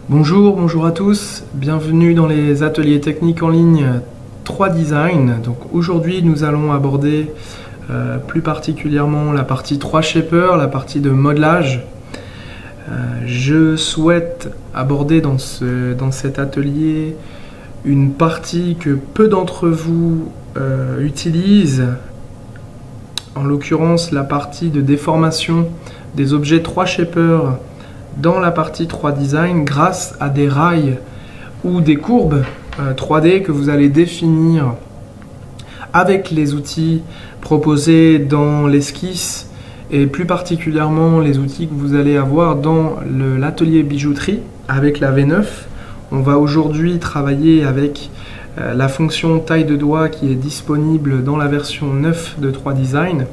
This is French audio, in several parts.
Bonjour à tous, bienvenue dans les ateliers techniques en ligne 3Design. Donc aujourd'hui nous allons aborder plus particulièrement la partie 3Shaper, la partie de modelage. Je souhaite aborder dans cet atelier une partie que peu d'entre vous utilisent, en l'occurrence la partie de déformation des objets 3Shaper dans la partie 3Design grâce à des rails ou des courbes 3D que vous allez définir avec les outils proposés dans l'esquisse et plus particulièrement les outils que vous allez avoir dans l'atelier bijouterie avec la V9. On va aujourd'hui travailler avec la fonction taille de doigt qui est disponible dans la version 9 de 3Design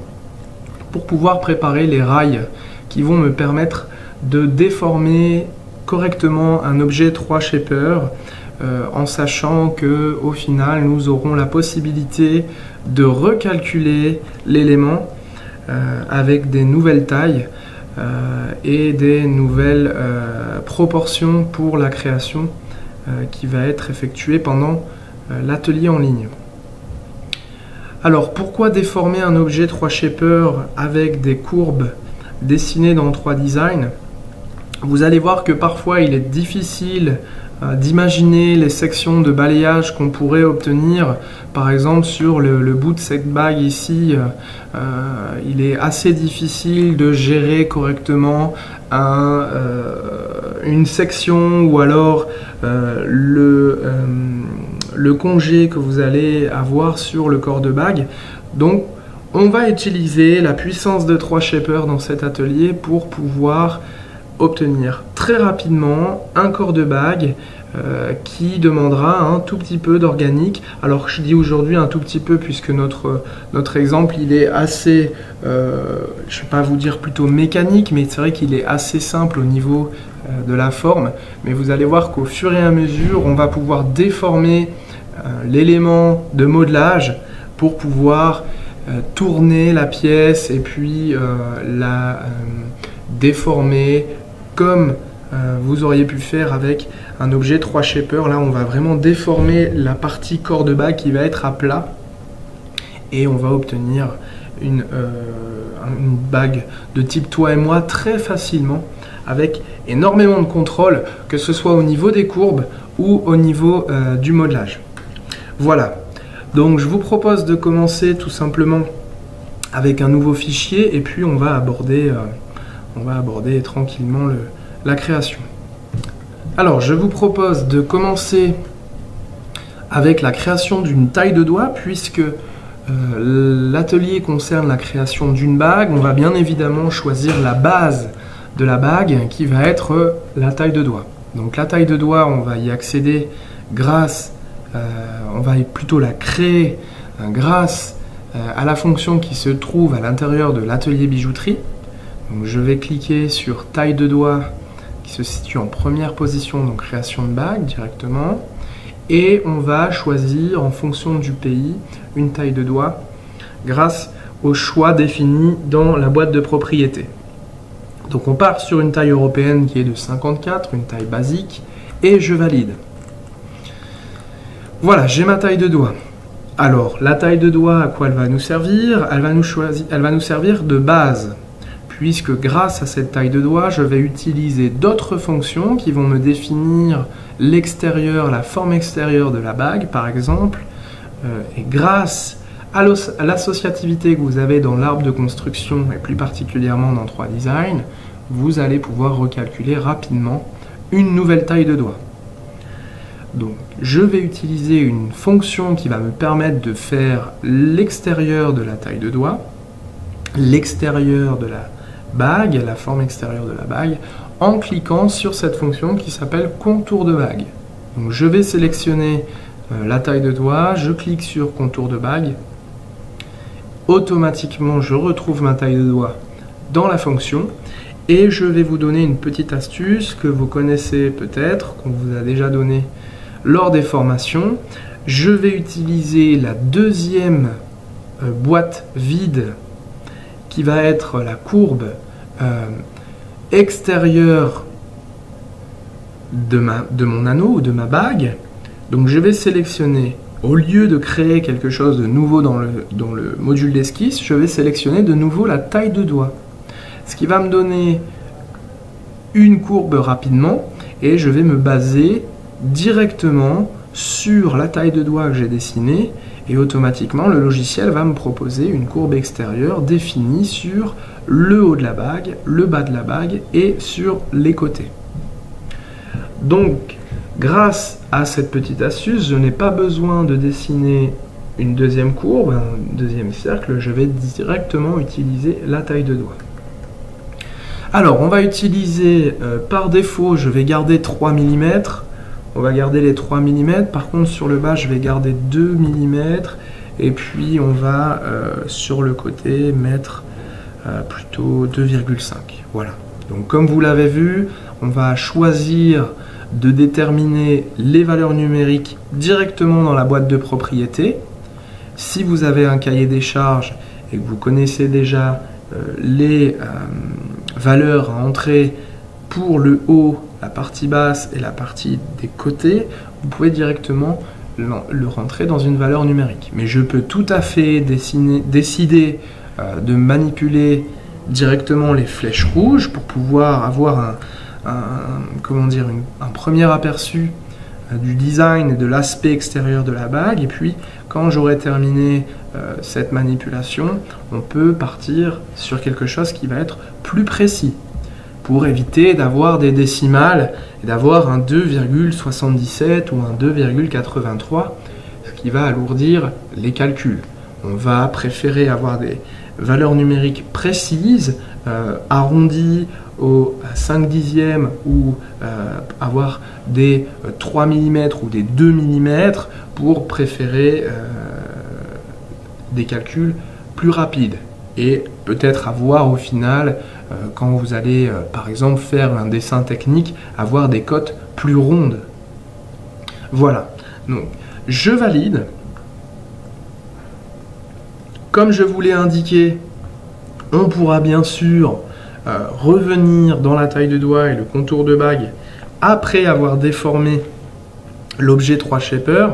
pour pouvoir préparer les rails qui vont me permettre de déformer correctement un objet 3Shaper en sachant que au final nous aurons la possibilité de recalculer l'élément avec des nouvelles tailles et des nouvelles proportions pour la création qui va être effectuée pendant l'atelier en ligne. Alors pourquoi déformer un objet 3Shaper avec des courbes dessinées dans 3Design? Vous allez voir que parfois il est difficile d'imaginer les sections de balayage qu'on pourrait obtenir, par exemple sur le bout de cette bague ici. Il est assez difficile de gérer correctement une section ou alors le congé que vous allez avoir sur le corps de bague. Donc on va utiliser la puissance de 3Shaper dans cet atelier pour pouvoir obtenir très rapidement un corps de bague qui demandera un tout petit peu d'organique. Alors je dis aujourd'hui un tout petit peu puisque notre exemple il est assez, je ne vais pas vous dire plutôt mécanique, mais c'est vrai qu'il est assez simple au niveau de la forme. Mais vous allez voir qu'au fur et à mesure on va pouvoir déformer l'élément de modelage pour pouvoir tourner la pièce et puis la déformer comme vous auriez pu faire avec un objet 3Shaper. Là on va vraiment déformer la partie corps de bague qui va être à plat et on va obtenir une bague de type toi et moi très facilement avec énormément de contrôle, que ce soit au niveau des courbes ou au niveau du modelage. Voilà, donc je vous propose de commencer tout simplement avec un nouveau fichier et puis on va aborder tranquillement la création. Alors je vous propose de commencer avec la création d'une taille de doigt puisque l'atelier concerne la création d'une bague. On va bien évidemment choisir la base de la bague qui va être la taille de doigt. Donc la taille de doigt, on va y accéder grâce, on va plutôt la créer grâce à la fonction qui se trouve à l'intérieur de l'atelier bijouterie. Donc je vais cliquer sur taille de doigt qui se situe en première position, donc création de bague directement. Et on va choisir en fonction du pays une taille de doigt grâce au choix défini dans la boîte de propriété. Donc on part sur une taille européenne qui est de 54, une taille basique, et je valide. Voilà, j'ai ma taille de doigt. Alors la taille de doigt, à quoi elle va nous servir? Elle va nous servir de base, puisque grâce à cette taille de doigt, je vais utiliser d'autres fonctions qui vont me définir l'extérieur, la forme extérieure de la bague, par exemple. Et grâce à l'associativité que vous avez dans l'arbre de construction, et plus particulièrement dans 3Design, vous allez pouvoir recalculer rapidement une nouvelle taille de doigt. Donc, je vais utiliser une fonction qui va me permettre de faire l'extérieur de la taille de doigt, l'extérieur de la bague, la forme extérieure de la bague, en cliquant sur cette fonction qui s'appelle contour de bague. Donc je vais sélectionner la taille de doigt, je clique sur contour de bague, automatiquement je retrouve ma taille de doigt dans la fonction et je vais vous donner une petite astuce que vous connaissez peut-être, qu'on vous a déjà donnée lors des formations. Je vais utiliser la deuxième boîte vide qui va être la courbe extérieure de mon anneau ou de ma bague. Donc je vais sélectionner, au lieu de créer quelque chose de nouveau dans le module d'esquisse, je vais sélectionner de nouveau la taille de doigt. Ce qui va me donner une courbe rapidement et je vais me baser directement sur la taille de doigt que j'ai dessinée et automatiquement le logiciel va me proposer une courbe extérieure définie sur le haut de la bague, le bas de la bague et sur les côtés. Donc grâce à cette petite astuce, je n'ai pas besoin de dessiner une deuxième courbe, un deuxième cercle, je vais directement utiliser la taille de doigt. Alors, on va utiliser, par défaut, je vais garder 3 mm. On va garder les 3 mm. Par contre, sur le bas, je vais garder 2 mm. Et puis, on va, sur le côté, mettre plutôt 2,5. Voilà. Donc, comme vous l'avez vu, on va choisir de déterminer les valeurs numériques directement dans la boîte de propriété. Si vous avez un cahier des charges et que vous connaissez déjà les valeurs à entrer pour le haut, la partie basse et la partie des côtés, vous pouvez directement le rentrer dans une valeur numérique. Mais je peux tout à fait décider de manipuler directement les flèches rouges pour pouvoir avoir un premier aperçu du design et de l'aspect extérieur de la bague. Et puis, quand j'aurai terminé cette manipulation, on peut partir sur quelque chose qui va être plus précis pour éviter d'avoir des décimales et d'avoir un 2,77 ou un 2,83, ce qui va alourdir les calculs. On va préférer avoir des valeurs numériques précises, arrondies au 5 dixièmes ou avoir des 3 mm ou des 2 mm pour préférer des calculs plus rapides et peut-être avoir au final, quand vous allez par exemple faire un dessin technique, avoir des cotes plus rondes. Voilà, donc je valide. Comme je vous l'ai indiqué, on pourra bien sûr revenir dans la taille de doigt et le contour de bague après avoir déformé l'objet 3Shaper,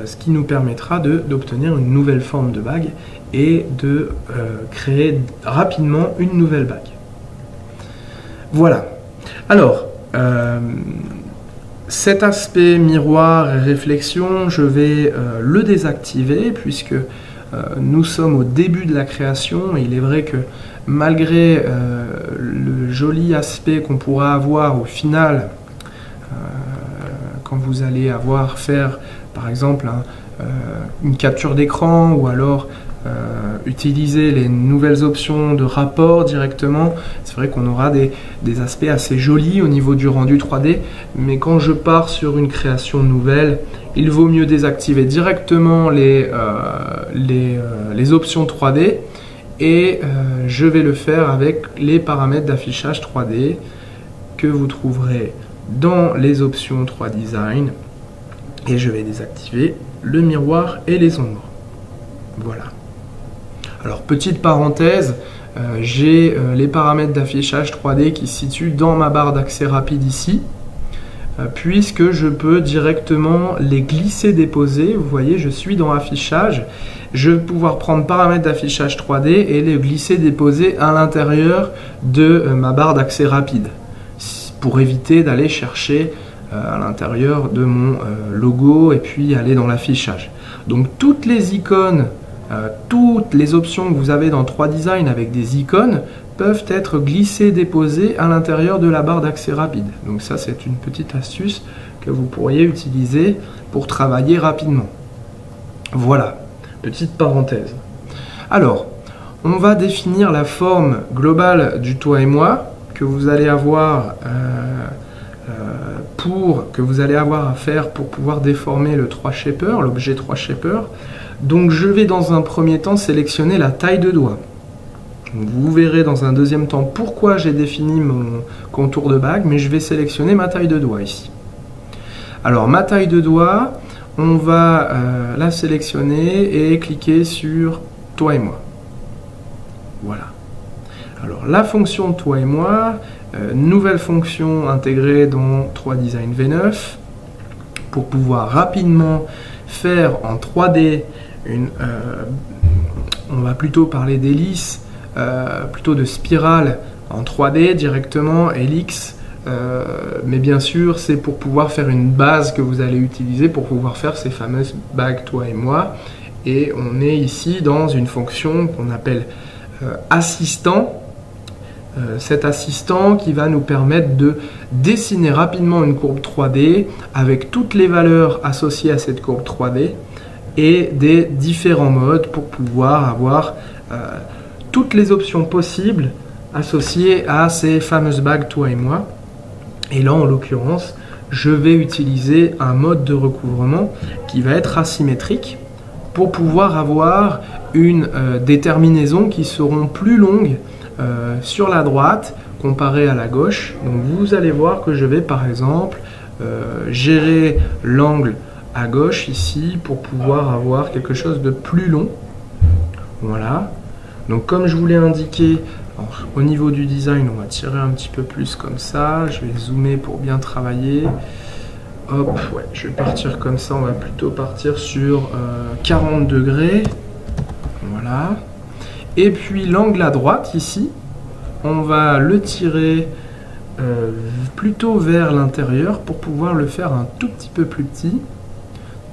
ce qui nous permettra d'obtenir une nouvelle forme de bague et de créer rapidement une nouvelle bague. Voilà. Alors, cet aspect miroir et réflexion, je vais le désactiver puisque nous sommes au début de la création et il est vrai que malgré le joli aspect qu'on pourra avoir au final, quand vous allez faire par exemple une capture d'écran ou alors utiliser les nouvelles options de rapport directement, c'est vrai qu'on aura des aspects assez jolis au niveau du rendu 3D, mais quand je pars sur une création nouvelle, il vaut mieux désactiver directement les options 3D et je vais le faire avec les paramètres d'affichage 3D que vous trouverez dans les options 3 Design et je vais désactiver le miroir et les ombres. Voilà. Alors petite parenthèse, j'ai les paramètres d'affichage 3D qui se situent dans ma barre d'accès rapide ici, puisque je peux directement les glisser-déposer. Vous voyez, je suis dans affichage, je vais pouvoir prendre paramètres d'affichage 3D et les glisser-déposer à l'intérieur de ma barre d'accès rapide, pour éviter d'aller chercher à l'intérieur de mon logo et puis aller dans l'affichage. Donc toutes les icônes, toutes les options que vous avez dans 3 Design avec des icônes peuvent être glissées, déposées à l'intérieur de la barre d'accès rapide. Donc ça, c'est une petite astuce que vous pourriez utiliser pour travailler rapidement. Voilà, petite parenthèse. Alors, on va définir la forme globale du toi et moi que vous allez avoir à faire pour pouvoir déformer le 3Shaper, l'objet 3Shaper. Donc je vais dans un premier temps sélectionner la taille de doigt. Donc, vous verrez dans un deuxième temps pourquoi j'ai défini mon contour de bague, mais je vais sélectionner ma taille de doigt ici. Alors ma taille de doigt, on va la sélectionner et cliquer sur toi et moi. Voilà. Alors la fonction toi et moi, nouvelle fonction intégrée dans 3Design V9 pour pouvoir rapidement faire en 3D on va plutôt parler d'hélice, plutôt de spirale en 3D directement, hélix, mais bien sûr c'est pour pouvoir faire une base que vous allez utiliser pour pouvoir faire ces fameuses bagues toi et moi. Et on est ici dans une fonction qu'on appelle assistant. Cet assistant qui va nous permettre de dessiner rapidement une courbe 3D avec toutes les valeurs associées à cette courbe 3D et des différents modes pour pouvoir avoir toutes les options possibles associées à ces fameuses bagues toi et moi. Et là en l'occurrence je vais utiliser un mode de recouvrement qui va être asymétrique pour pouvoir avoir des terminaisons qui seront plus longues sur la droite comparé à la gauche. Donc vous allez voir que je vais par exemple gérer l'angle à gauche ici pour pouvoir avoir quelque chose de plus long. Voilà. Donc comme je vous l'ai indiqué, au niveau du design, on va tirer un petit peu plus comme ça. Je vais zoomer pour bien travailler. Hop, ouais, je vais partir comme ça. On va plutôt partir sur 40 degrés. Voilà. Et puis l'angle à droite ici, on va le tirer plutôt vers l'intérieur pour pouvoir le faire un tout petit peu plus petit.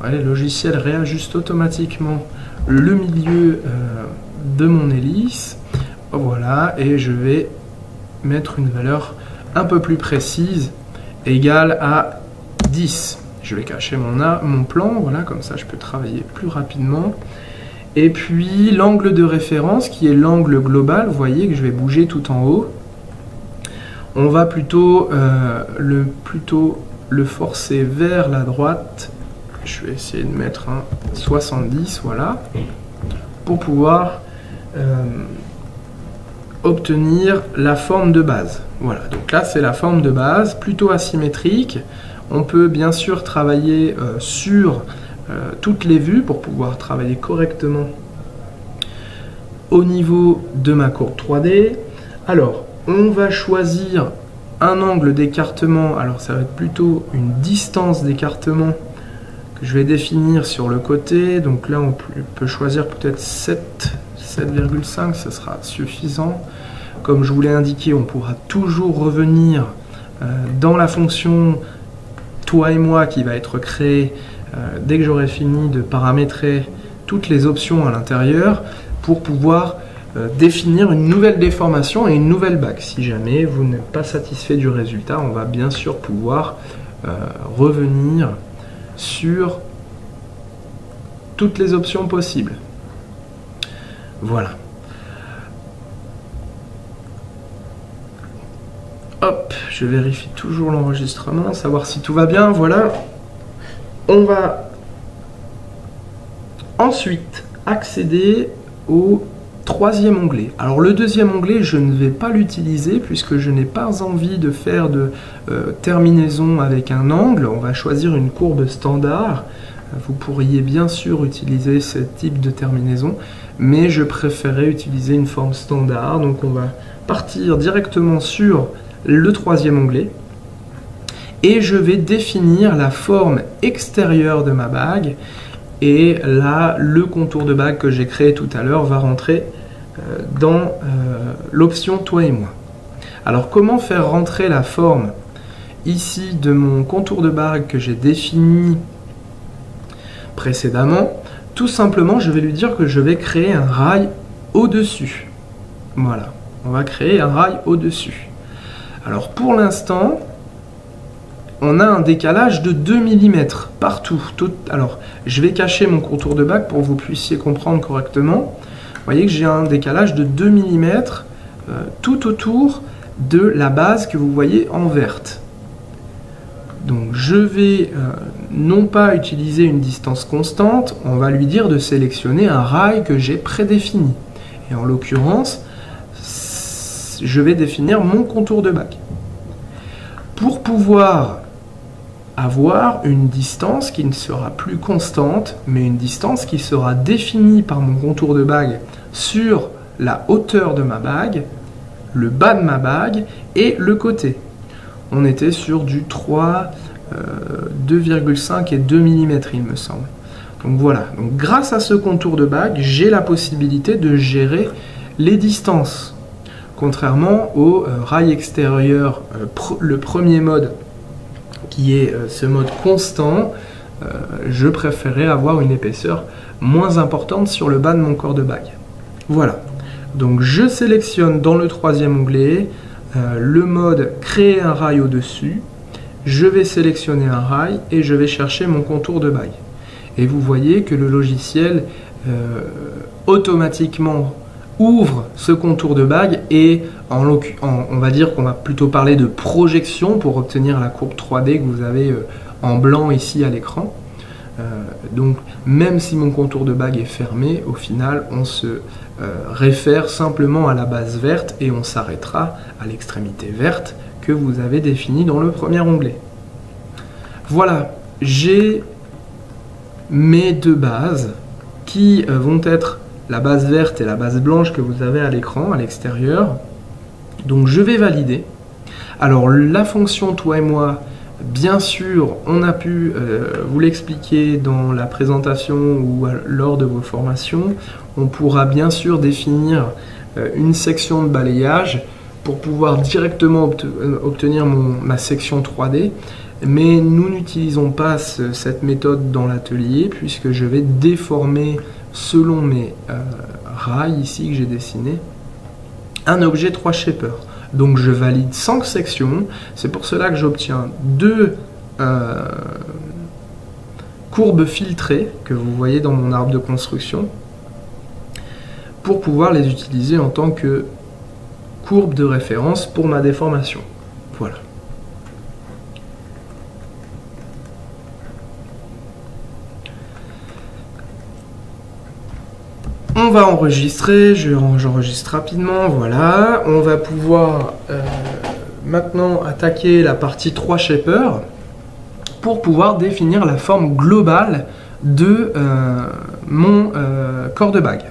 Ouais, le logiciel réajuste automatiquement le milieu de mon hélice. Voilà, et je vais mettre une valeur un peu plus précise, égale à 10. Je vais cacher mon plan, voilà, comme ça je peux travailler plus rapidement. Et puis l'angle de référence qui est l'angle global, vous voyez que je vais bouger tout en haut. On va plutôt le forcer vers la droite. Je vais essayer de mettre un 70, voilà, pour pouvoir obtenir la forme de base. Voilà, donc là c'est la forme de base, plutôt asymétrique. On peut bien sûr travailler sur toutes les vues pour pouvoir travailler correctement au niveau de ma courbe 3D. Alors, on va choisir un angle d'écartement. Alors, ça va être plutôt une distance d'écartement que je vais définir sur le côté. Donc là, on peut choisir peut-être 7,5, ça sera suffisant. Comme je vous l'ai indiqué, on pourra toujours revenir dans la fonction toi et moi qui va être créée dès que j'aurai fini de paramétrer toutes les options à l'intérieur pour pouvoir définir une nouvelle déformation et une nouvelle bague. Si jamais vous n'êtes pas satisfait du résultat, on va bien sûr pouvoir revenir sur toutes les options possibles. Voilà. Hop, je vérifie toujours l'enregistrement, savoir si tout va bien. Voilà. On va ensuite accéder au troisième onglet. Alors le deuxième onglet, je ne vais pas l'utiliser puisque je n'ai pas envie de faire de terminaison avec un angle. On va choisir une courbe standard. Vous pourriez bien sûr utiliser ce type de terminaison, mais je préférais utiliser une forme standard. Donc on va partir directement sur le troisième onglet. Et je vais définir la forme extérieure de ma bague. Et là, le contour de bague que j'ai créé tout à l'heure va rentrer dans l'option toi et moi. Alors, comment faire rentrer la forme ici de mon contour de bague que j'ai défini précédemment? Tout simplement, je vais lui dire que je vais créer un rail au-dessus. Voilà, on va créer un rail au-dessus. Alors, pour l'instant, on a un décalage de 2 mm partout. Alors, je vais cacher mon contour de bague pour que vous puissiez comprendre correctement. Vous voyez que j'ai un décalage de 2 mm tout autour de la base que vous voyez en verte. Donc, je vais non pas utiliser une distance constante, on va lui dire de sélectionner un rail que j'ai prédéfini. Et en l'occurrence, je vais définir mon contour de bague. Pour pouvoir avoir une distance qui ne sera plus constante, mais une distance qui sera définie par mon contour de bague sur la hauteur de ma bague, le bas de ma bague et le côté. On était sur du 3, 2,5 et 2 mm il me semble. Donc voilà, donc grâce à ce contour de bague, j'ai la possibilité de gérer les distances. Contrairement au rail extérieur, le premier mode qui est ce mode constant, je préférais avoir une épaisseur moins importante sur le bas de mon corps de bague. Voilà, donc je sélectionne dans le troisième onglet le mode créer un rail au-dessus, je vais sélectionner un rail et je vais chercher mon contour de bague. Et vous voyez que le logiciel automatiquement ouvre ce contour de bague et on va dire qu'on va plutôt parler de projection pour obtenir la courbe 3D que vous avez en blanc ici à l'écran. Donc même si mon contour de bague est fermé, au final on se réfère simplement à la base verte et on s'arrêtera à l'extrémité verte que vous avez définie dans le premier onglet. Voilà, j'ai mes deux bases qui vont être la base verte et la base blanche que vous avez à l'écran, à l'extérieur. Donc je vais valider. Alors la fonction toi et moi, bien sûr, on a pu vous l'expliquer dans la présentation ou lors de vos formations. On pourra bien sûr définir une section de balayage pour pouvoir directement obtenir ma section 3D. Mais nous n'utilisons pas cette méthode dans l'atelier puisque je vais déformer selon mes rails ici que j'ai dessinés un objet 3 shaper. Donc je valide 5 sections, c'est pour cela que j'obtiens 2 courbes filtrées que vous voyez dans mon arbre de construction pour pouvoir les utiliser en tant que courbe de référence pour ma déformation. Voilà. On va enregistrer, j'enregistre rapidement, voilà. On va pouvoir maintenant attaquer la partie 3 shaper pour pouvoir définir la forme globale de mon corps de bague.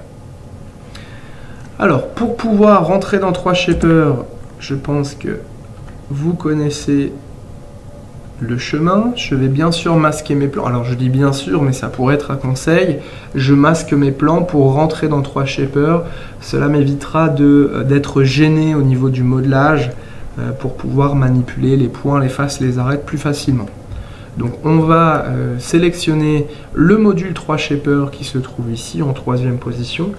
Alors, pour pouvoir rentrer dans 3 shaper, je pense que vous connaissez le chemin. Je vais bien sûr masquer mes plans. Alors je dis bien sûr, mais ça pourrait être un conseil. Je masque mes plans pour rentrer dans 3 shaper. Cela m'évitera d'être gêné au niveau du modelage pour pouvoir manipuler les points, les faces, les arêtes plus facilement. Donc on va sélectionner le module 3 shaper qui se trouve ici en 3e position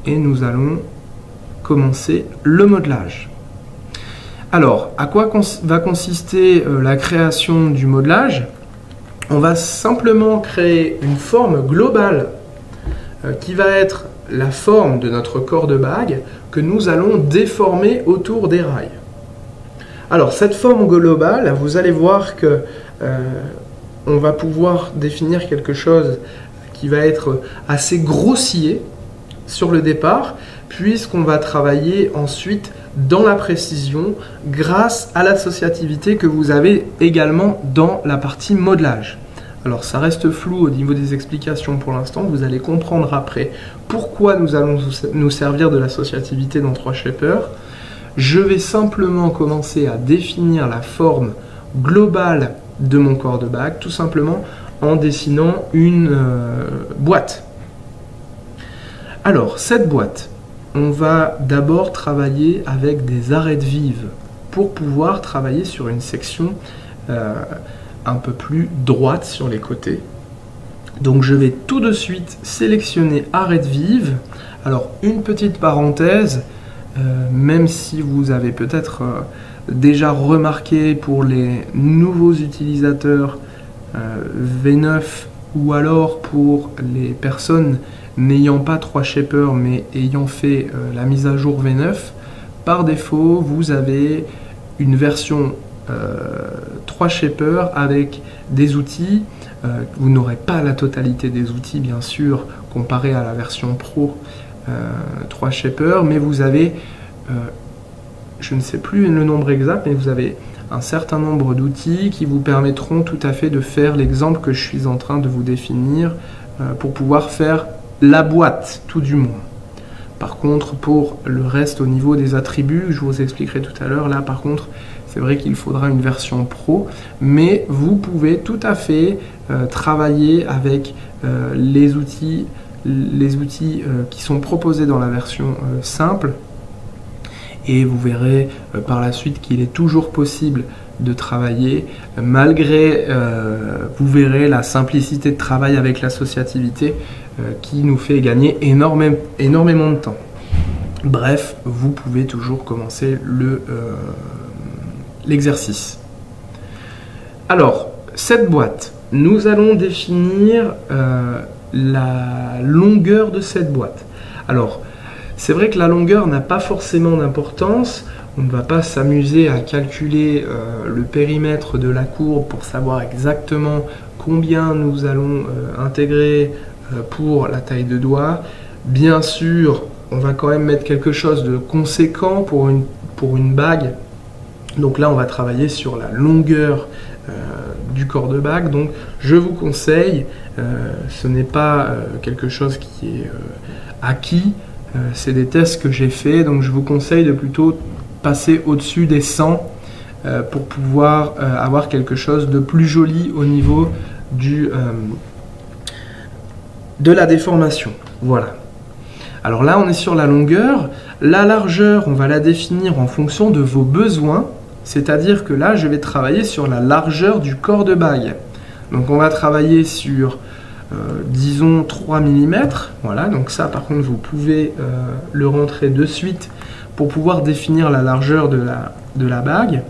et nous allons commencer le modelage. Alors, à quoi va consister la création du modelage? On va simplement créer une forme globale qui va être la forme de notre corps de bague que nous allons déformer autour des rails. Alors, cette forme globale, vous allez voir que on va pouvoir définir quelque chose qui va être assez grossier sur le départ, puisqu'on va travailler ensuite dans la précision grâce à l'associativité que vous avez également dans la partie modelage. Alors ça reste flou au niveau des explications pour l'instant, vous allez comprendre après pourquoi nous allons nous servir de l'associativité dans 3 shaper. Je vais simplement commencer à définir la forme globale de mon corps de bague, tout simplement en dessinant une boîte. Alors cette boîte, on va d'abord travailler avec des arêtes vives pour pouvoir travailler sur une section un peu plus droite sur les côtés. Donc je vais tout de suite sélectionner arêtes vives. Alors une petite parenthèse, même si vous avez peut-être déjà remarqué pour les nouveaux utilisateurs V9 ou alors pour les personnes n'ayant pas 3 shaper mais ayant fait la mise à jour V9, par défaut vous avez une version 3 shaper avec des outils. Vous n'aurez pas la totalité des outils bien sûr comparé à la version Pro 3 shaper, mais vous avez, je ne sais plus le nombre exact, mais vous avez un certain nombre d'outils qui vous permettront tout à fait de faire l'exemple que je suis en train de vous définir pour pouvoir faire la boîte, tout du moins. Par contre, pour le reste au niveau des attributs, je vous expliquerai tout à l'heure, là par contre, c'est vrai qu'il faudra une version pro, mais vous pouvez tout à fait travailler avec les outils qui sont proposés dans la version simple, et vous verrez par la suite qu'il est toujours possible de travailler malgré, vous verrez, la simplicité de travail avec l'associativité qui nous fait gagner énormément de temps. Bref, vous pouvez toujours commencer l'exercice. Alors, cette boîte, nous allons définir la longueur de cette boîte. Alors, c'est vrai que la longueur n'a pas forcément d'importance. On ne va pas s'amuser à calculer le périmètre de la courbe pour savoir exactement combien nous allons intégrer pour la taille de doigt. Bien sûr, on va quand même mettre quelque chose de conséquent pour une bague. Donc là, on va travailler sur la longueur du corps de bague. Donc je vous conseille, ce n'est pas quelque chose qui est acquis, c'est des tests que j'ai fait, donc je vous conseille de plutôt passer au-dessus des 100 pour pouvoir avoir quelque chose de plus joli au niveau de la déformation. Voilà. Alors là, on est sur la longueur. La largeur, on va la définir en fonction de vos besoins. C'est-à-dire que là, je vais travailler sur la largeur du corps de bague. Donc on va travailler sur, disons, 3 mm. Voilà, donc ça, par contre, vous pouvez le rentrer de suite pour pouvoir définir la largeur de la bague.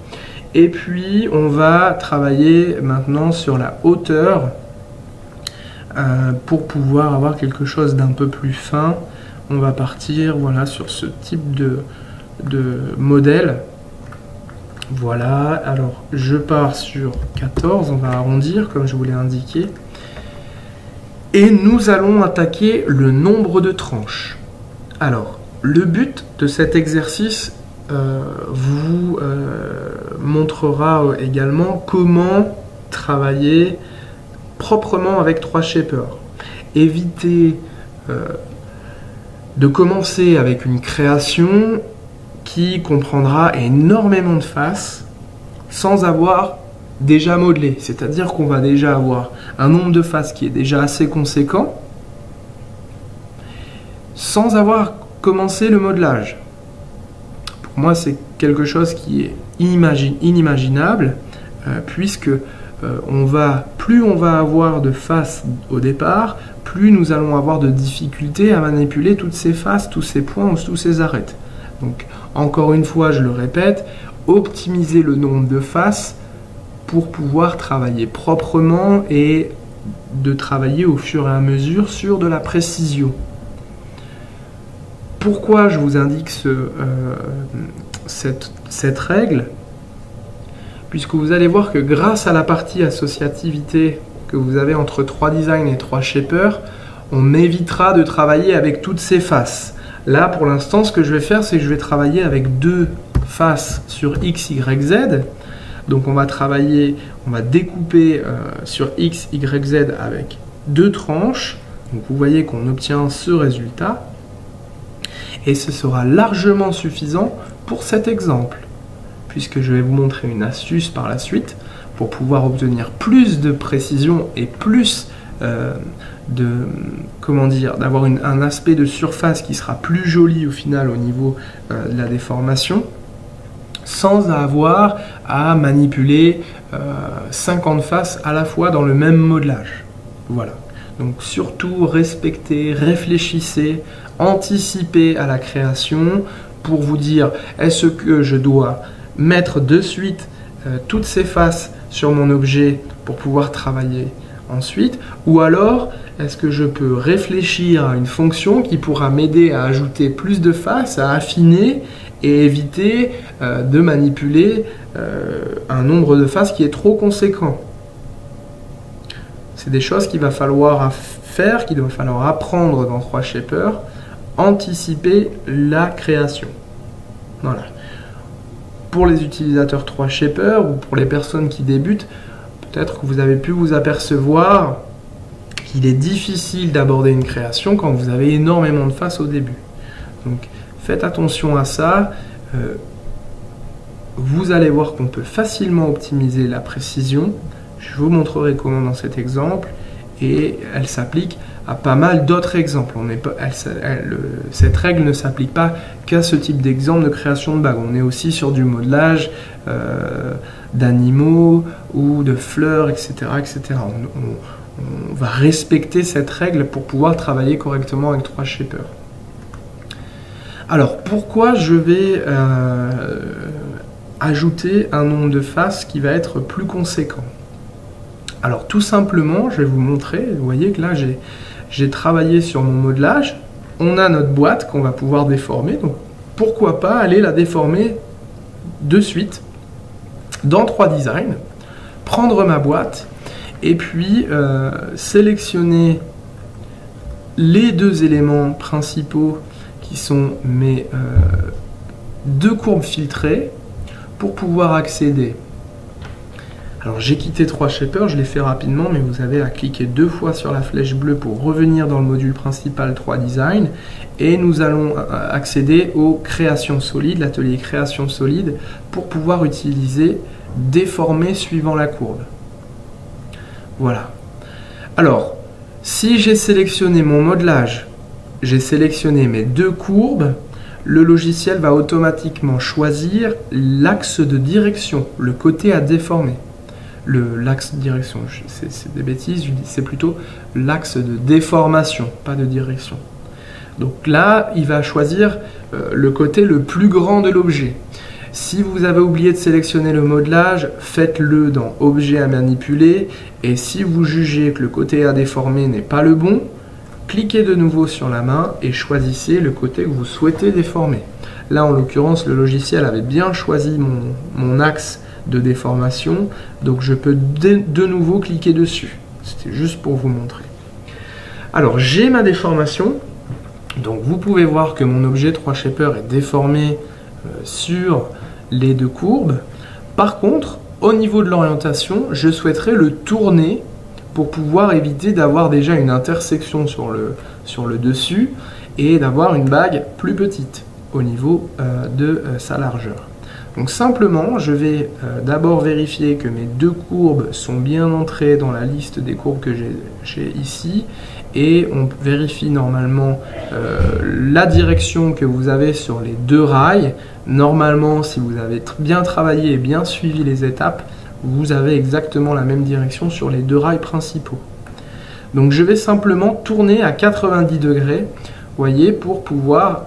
Et puis, on va travailler maintenant sur la hauteur pour pouvoir avoir quelque chose d'un peu plus fin. On va partir, voilà, sur ce type de modèle. Voilà, alors je pars sur 14, on va arrondir comme je vous l'ai indiqué. Et nous allons attaquer le nombre de tranches. Alors, le but de cet exercice vous montrera également comment travailler proprement avec 3 shapers. Évitez de commencer avec une création qui comprendra énormément de faces sans avoir déjà modelé. C'est-à-dire qu'on va déjà avoir un nombre de faces qui est déjà assez conséquent sans avoir commencé le modelage. Pour moi, c'est quelque chose qui est inimaginable puisque plus on va avoir de faces au départ, plus nous allons avoir de difficultés à manipuler toutes ces faces, tous ces points ou tous ces arêtes. Donc, encore une fois, je le répète, optimiser le nombre de faces pour pouvoir travailler proprement et de travailler au fur et à mesure sur de la précision. Pourquoi je vous indique cette règle? Puisque vous allez voir que grâce à la partie associativité que vous avez entre 3 designs et 3 shapers, on évitera de travailler avec toutes ces faces. Là, pour l'instant, ce que je vais faire, c'est que je vais travailler avec 2 faces sur X, Y, Z. Donc on va découper sur X, Y, Z avec 2 tranches. Donc vous voyez qu'on obtient ce résultat. Et ce sera largement suffisant pour cet exemple, puisque je vais vous montrer une astuce par la suite pour pouvoir obtenir plus de précision et plus d'avoir un aspect de surface qui sera plus joli au final au niveau de la déformation, sans avoir à manipuler 50 faces à la fois dans le même modelage. Voilà. Donc surtout respectez, réfléchissez, anticipez à la création pour vous dire est-ce que je dois mettre de suite toutes ces faces sur mon objet pour pouvoir travailler ensuite, ou alors est-ce que je peux réfléchir à une fonction qui pourra m'aider à ajouter plus de faces, à affiner et éviter de manipuler un nombre de faces qui est trop conséquent. C'est des choses qu'il va falloir faire, qu'il va falloir apprendre dans 3 shapers, anticiper la création. Voilà. Pour les utilisateurs 3 shapers ou pour les personnes qui débutent, peut-être que vous avez pu vous apercevoir qu'il est difficile d'aborder une création quand vous avez énormément de faces au début. Donc faites attention à ça. Vous allez voir qu'on peut facilement optimiser la précision. Je vous montrerai comment dans cet exemple. Et elle s'applique à pas mal d'autres exemples. Cette règle ne s'applique pas qu'à ce type d'exemple de création de bagues. On est aussi sur du modelage d'animaux ou de fleurs, etc. etc. On va respecter cette règle pour pouvoir travailler correctement avec 3Shaper. Alors, pourquoi je vais ajouter un nombre de faces qui va être plus conséquent? Alors, tout simplement, je vais vous montrer. Vous voyez que là, j'ai travaillé sur mon modelage. On a notre boîte qu'on va pouvoir déformer. Donc, pourquoi pas aller la déformer de suite dans 3Design, prendre ma boîte et puis sélectionner les deux éléments principaux qui sont mes deux courbes filtrées pour pouvoir accéder. Alors j'ai quitté 3Shaper, je l'ai fait rapidement, mais vous avez à cliquer 2 fois sur la flèche bleue pour revenir dans le module principal 3Design et nous allons accéder aux créations solides, l'atelier création solide, pour pouvoir utiliser déformer suivant la courbe. Voilà. Alors, si j'ai sélectionné mon modelage, j'ai sélectionné mes deux courbes, le logiciel va automatiquement choisir l'axe de direction, le côté à déformer. L'axe de direction, c'est des bêtises, c'est plutôt l'axe de déformation, pas de direction. Donc là, il va choisir le côté le plus grand de l'objet. Si vous avez oublié de sélectionner le modelage, faites-le dans Objet à manipuler. Et si vous jugez que le côté à déformer n'est pas le bon, cliquez de nouveau sur la main et choisissez le côté que vous souhaitez déformer. Là, en l'occurrence, le logiciel avait bien choisi mon axe de déformation, donc je peux de nouveau cliquer dessus. C'était juste pour vous montrer. Alors, j'ai ma déformation. Donc, vous pouvez voir que mon objet 3Shaper est déformé sur les deux courbes. Par contre, au niveau de l'orientation, je souhaiterais le tourner pour pouvoir éviter d'avoir déjà une intersection sur le dessus et d'avoir une bague plus petite au niveau de sa largeur. Donc simplement, je vais d'abord vérifier que mes deux courbes sont bien entrées dans la liste des courbes que j'ai ici et on vérifie normalement la direction que vous avez sur les deux rails. Normalement, si vous avez bien travaillé et bien suivi les étapes, vous avez exactement la même direction sur les deux rails principaux. Donc je vais simplement tourner à 90 degrés, voyez, pour pouvoir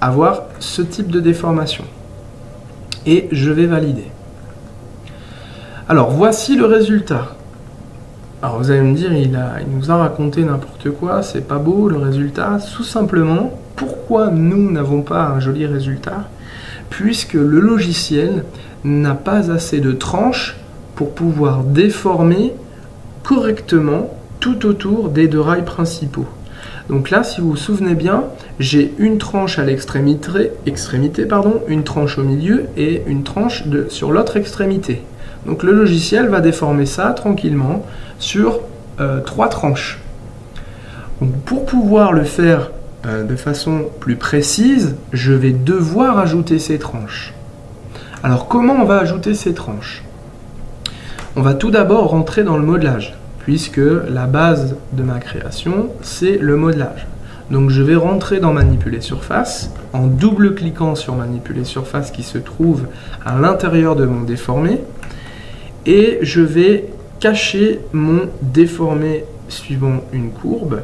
avoir ce type de déformation. Et je vais valider. Alors voici le résultat. Alors vous allez me dire, il nous a raconté n'importe quoi, c'est pas beau le résultat. Tout simplement, pourquoi nous n'avons pas un joli résultat? Puisque le logiciel n'a pas assez de tranches pour pouvoir déformer correctement tout autour des deux rails principaux. Donc là, si vous vous souvenez bien, j'ai une tranche à l'extrémité, une tranche au milieu et une tranche sur l'autre extrémité. Donc le logiciel va déformer ça tranquillement sur 3 tranches. Donc, pour pouvoir le faire de façon plus précise, je vais devoir ajouter ces tranches. Alors comment on va ajouter ces tranches? On va tout d'abord rentrer dans le modelage, puisque la base de ma création, c'est le modelage. Donc je vais rentrer dans Manipuler surface, en double-cliquant sur Manipuler surface qui se trouve à l'intérieur de mon déformé, et je vais cacher mon déformé suivant une courbe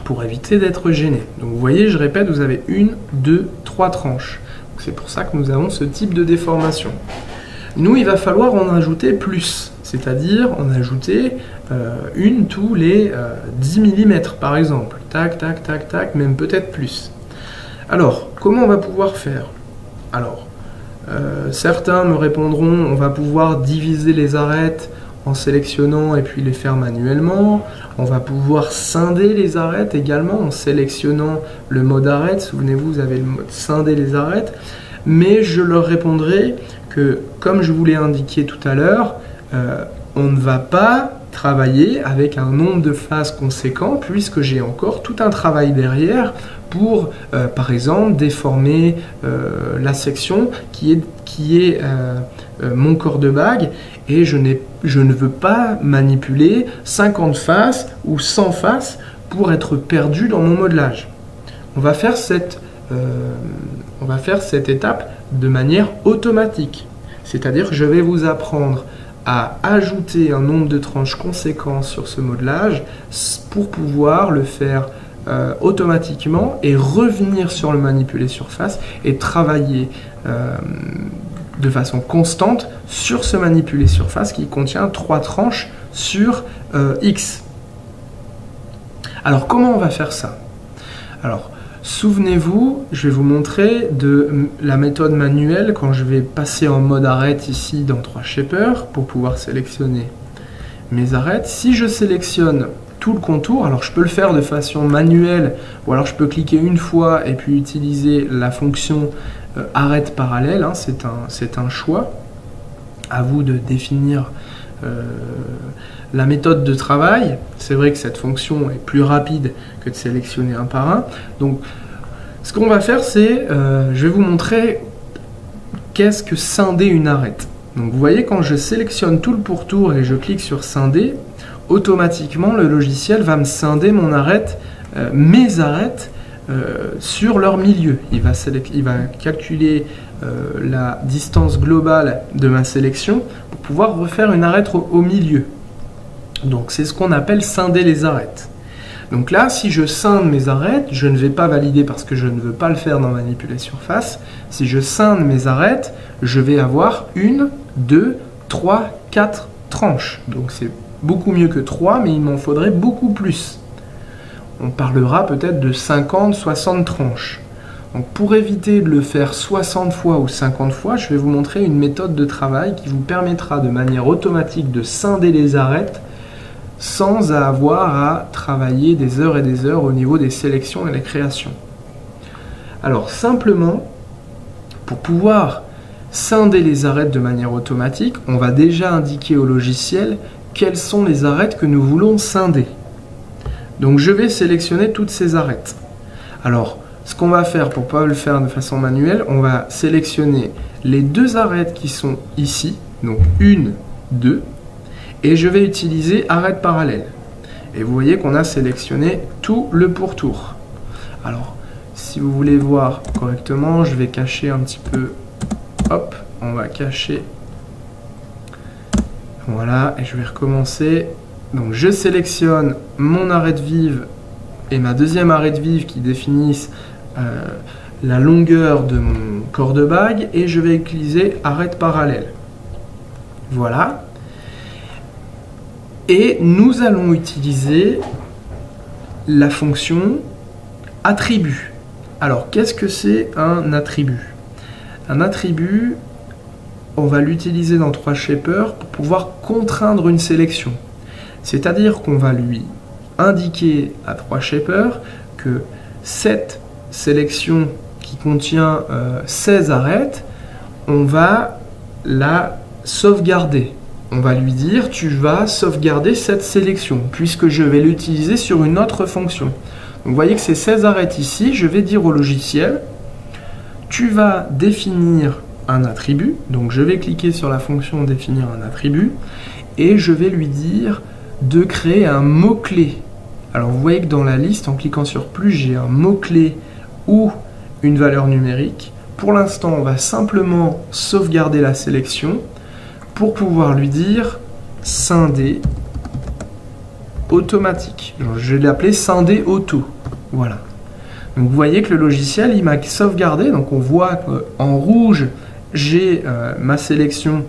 pour éviter d'être gêné. Donc vous voyez, je répète, vous avez 1, 2, 3 tranches. C'est pour ça que nous avons ce type de déformation. Nous, il va falloir en ajouter plus, c'est-à-dire en ajouter une tous les 10 mm par exemple. Tac, tac, tac, tac, même peut-être plus. Alors, comment on va pouvoir faire? Alors, certains me répondront, on va pouvoir diviser les arêtes en sélectionnant et puis les faire manuellement. On va pouvoir scinder les arêtes également en sélectionnant le mode arête. Souvenez-vous, vous avez le mode scinder les arêtes. Mais je leur répondrai que, comme je vous l'ai indiqué tout à l'heure, on ne va pas travailler avec un nombre de phases conséquent puisque j'ai encore tout un travail derrière pour, par exemple, déformer la section qui est mon corps de bague et je ne veux pas manipuler 50 faces ou 100 faces pour être perdu dans mon modelage. On va faire cette étape de manière automatique. C'est-à-dire que je vais vous apprendre à ajouter un nombre de tranches conséquent sur ce modelage pour pouvoir le faire automatiquement et revenir sur le manipulé surface et travailler de façon constante sur ce manipulé surface qui contient 3 tranches sur X. Alors comment on va faire ça? Alors souvenez-vous, je vais vous montrer de la méthode manuelle quand je vais passer en mode arête ici dans 3 shapers pour pouvoir sélectionner mes arêtes. Si je sélectionne tout le contour, alors je peux le faire de façon manuelle ou alors je peux cliquer une fois et puis utiliser la fonction arête parallèle, hein, c'est un choix. À vous de définir la méthode de travail. C'est vrai que cette fonction est plus rapide que de sélectionner un par un. Donc, ce qu'on va faire, c'est, je vais vous montrer qu'est-ce que scinder une arête. Donc, vous voyez, quand je sélectionne tout le pourtour et je clique sur scinder, automatiquement, le logiciel va me scinder mon arête, mes arêtes, sur leur milieu. Il va calculer la distance globale de ma sélection pour pouvoir refaire une arête au milieu. Donc c'est ce qu'on appelle scinder les arêtes. Donc là, si je scinde mes arêtes, je ne vais pas valider parce que je ne veux pas le faire dans manipuler surface. Si je scinde mes arêtes, je vais avoir 1, 2, 3, 4 tranches. Donc c'est beaucoup mieux que 3, mais il m'en faudrait beaucoup plus. On parlera peut-être de 50, 60 tranches. Donc pour éviter de le faire 60 fois ou 50 fois, je vais vous montrer une méthode de travail qui vous permettra de manière automatique de scinder les arêtes sans avoir à travailler des heures et des heures au niveau des sélections et des créations. Alors simplement, pour pouvoir scinder les arêtes de manière automatique, on va déjà indiquer au logiciel quelles sont les arêtes que nous voulons scinder. Donc je vais sélectionner toutes ces arêtes. Alors, ce qu'on va faire pour ne pas le faire de façon manuelle, on va sélectionner les 2 arêtes qui sont ici, donc 1, 2, et je vais utiliser arête parallèle. Et vous voyez qu'on a sélectionné tout le pourtour. Alors, si vous voulez voir correctement, je vais cacher un petit peu, hop, on va cacher, voilà, et je vais recommencer. Donc je sélectionne mon arête vive et ma deuxième arête vive qui définissent la longueur de mon corps de bague et je vais utiliser arête parallèle. Voilà. Et nous allons utiliser la fonction attribut. Alors qu'est-ce que c'est un attribut? Un attribut, on va l'utiliser dans 3 shapers pour pouvoir contraindre une sélection. C'est-à-dire qu'on va lui indiquer à 3 shapers que cette sélection qui contient 16 arêtes, on va la sauvegarder. On va lui dire tu vas sauvegarder cette sélection puisque je vais l'utiliser sur une autre fonction. Donc, vous voyez que ces 16 arêtes ici, je vais dire au logiciel tu vas définir un attribut. Donc je vais cliquer sur la fonction définir un attribut et je vais lui dire de créer un mot-clé. Alors vous voyez que dans la liste, en cliquant sur plus, j'ai un mot-clé ou une valeur numérique. Pour l'instant, on va simplement sauvegarder la sélection pour pouvoir lui dire scinder automatique. Je vais l'appeler scinder auto. Voilà. Donc vous voyez que le logiciel, il m'a sauvegardé. Donc on voit qu'en rouge, j'ai ma sélection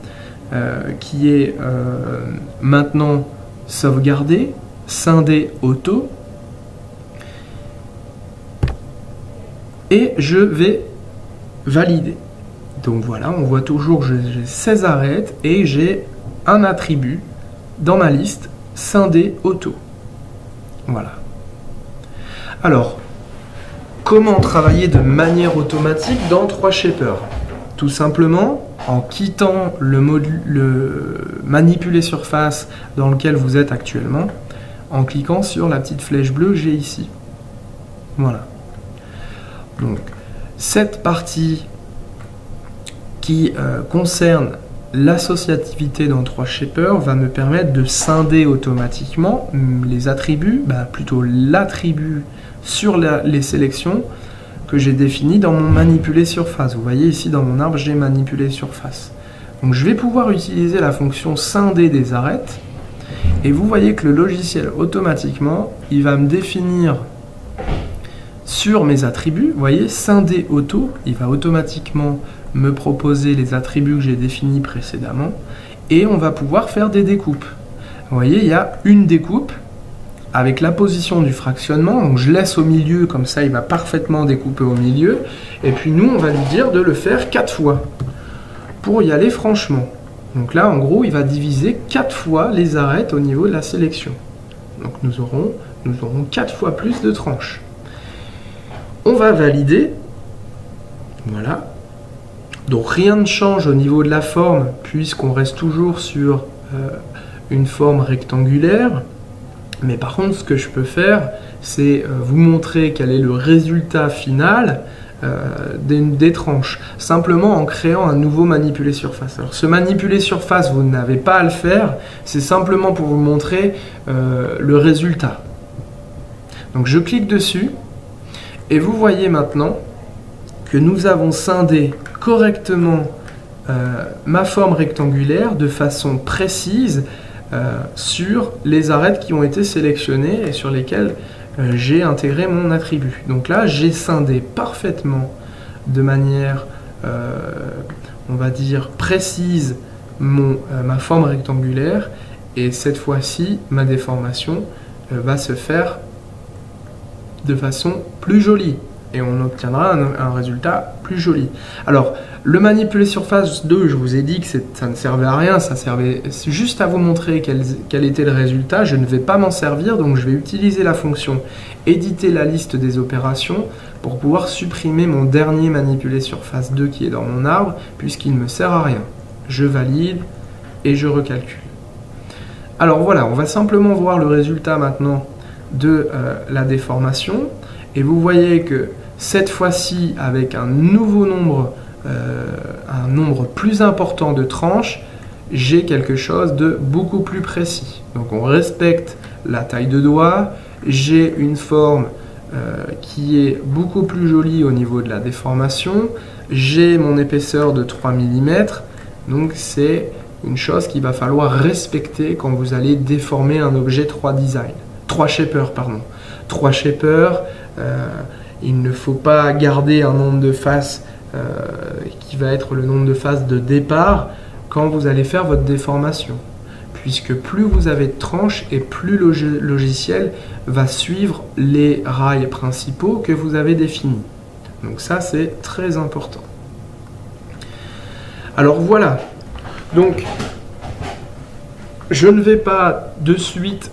qui est maintenant sauvegardée, scinder auto. Et je vais valider. Donc voilà, on voit toujours j'ai 16 arêtes et j'ai un attribut dans ma liste, scinder auto. Voilà. Alors, comment travailler de manière automatique dans 3 shapers? Tout simplement, en quittant le manipuler surface dans lequel vous êtes actuellement, en cliquant sur la petite flèche bleue que j'ai ici. Voilà. Donc, cette partie qui concerne l'associativité dans 3Shaper va me permettre de scinder automatiquement les attributs, plutôt l'attribut sur les sélections que j'ai défini dans mon manipuler surface. Vous voyez ici dans mon arbre, j'ai manipulé surface. Donc je vais pouvoir utiliser la fonction scinder des arêtes et vous voyez que le logiciel automatiquement, il va me définir sur mes attributs, vous voyez, scinder auto, il va automatiquement me proposer les attributs que j'ai définis précédemment et on va pouvoir faire des découpes. Vous voyez, il y a une découpe avec la position du fractionnement, donc je laisse au milieu, comme ça il va parfaitement découper au milieu, et puis nous on va lui dire de le faire 4 fois pour y aller franchement. Donc là en gros il va diviser 4 fois les arêtes au niveau de la sélection. Donc nous aurons 4 fois plus de tranches. On va valider, voilà. Donc rien ne change au niveau de la forme puisqu'on reste toujours sur une forme rectangulaire. Mais par contre, ce que je peux faire, c'est vous montrer quel est le résultat final des tranches, simplement en créant un nouveau manipuler surface. Alors ce manipuler surface, vous n'avez pas à le faire, c'est simplement pour vous montrer le résultat. Donc je clique dessus et vous voyez maintenant que nous avons scindé correctement ma forme rectangulaire de façon précise sur les arêtes qui ont été sélectionnées et sur lesquelles j'ai intégré mon attribut. Donc là, j'ai scindé parfaitement de manière, on va dire, précise ma forme rectangulaire et cette fois-ci, ma déformation va se faire de façon plus jolie et on obtiendra un résultat plus joli. Alors, le manipuler surface 2, je vous ai dit que ça ne servait à rien, ça servait juste à vous montrer quel était le résultat. Je ne vais pas m'en servir, donc je vais utiliser la fonction éditer la liste des opérations pour pouvoir supprimer mon dernier manipuler surface 2 qui est dans mon arbre, puisqu'il ne me sert à rien. Je valide et je recalcule. Alors voilà, on va simplement voir le résultat maintenant de la déformation. Et vous voyez que cette fois-ci, avec un nouveau nombre, un nombre plus important de tranches, j'ai quelque chose de beaucoup plus précis. Donc on respecte la taille de doigt, j'ai une forme qui est beaucoup plus jolie au niveau de la déformation, j'ai mon épaisseur de 3 mm, donc c'est une chose qu'il va falloir respecter quand vous allez déformer un objet 3Shaper, pardon. 3Shaper, il ne faut pas garder un nombre de faces qui va être le nombre de faces de départ quand vous allez faire votre déformation, puisque plus vous avez de tranches et plus le logiciel va suivre les rails principaux que vous avez définis. Donc ça c'est très important. Alors voilà, donc je ne vais pas de suite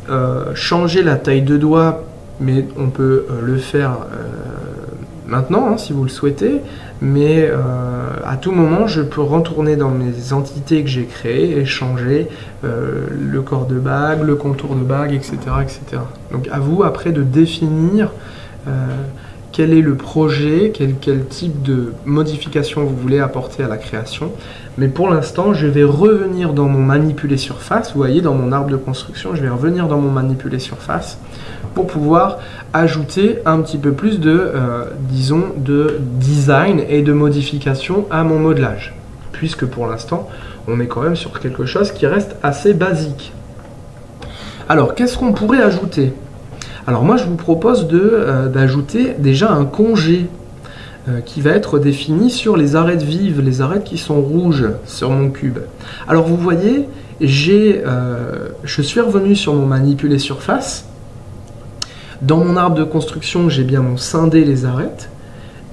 changer la taille de doigt, mais on peut le faire maintenant si vous le souhaitez, mais à tout moment je peux retourner dans mes entités que j'ai créées et changer le corps de bague, le contour de bague, etc., etc. Donc à vous après de définir quel est le projet, quel type de modification vous voulez apporter à la création. Mais pour l'instant, je vais revenir dans mon manipuler surface. Vous voyez, dans mon arbre de construction, je vais revenir dans mon manipuler surface pour pouvoir ajouter un petit peu plus de, disons, de design et de modification à mon modelage. Puisque pour l'instant, on est quand même sur quelque chose qui reste assez basique. Alors, qu'est-ce qu'on pourrait ajouter ? Alors moi, je vous propose d'ajouter déjà un congé qui va être défini sur les arêtes vives, les arêtes qui sont rouges sur mon cube. Alors vous voyez, je suis revenu sur mon manipuler surface. Dans mon arbre de construction, j'ai bien mon scinder les arêtes.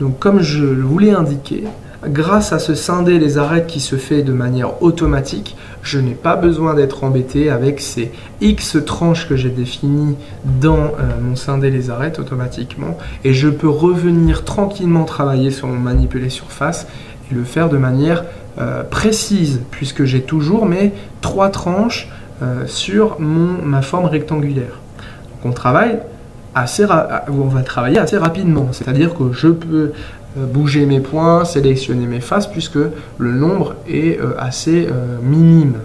Donc comme je vous l'ai indiqué, grâce à ce scinder les arêtes qui se fait de manière automatique, je n'ai pas besoin d'être embêté avec ces X tranches que j'ai définies dans mon scinder les arêtes automatiquement, et je peux revenir tranquillement travailler sur mon manipuler surface et le faire de manière précise, puisque j'ai toujours mes 3 tranches sur ma forme rectangulaire. Donc on va travailler assez rapidement, c'est-à-dire que je peux bouger mes points, sélectionner mes faces, puisque le nombre est assez minime.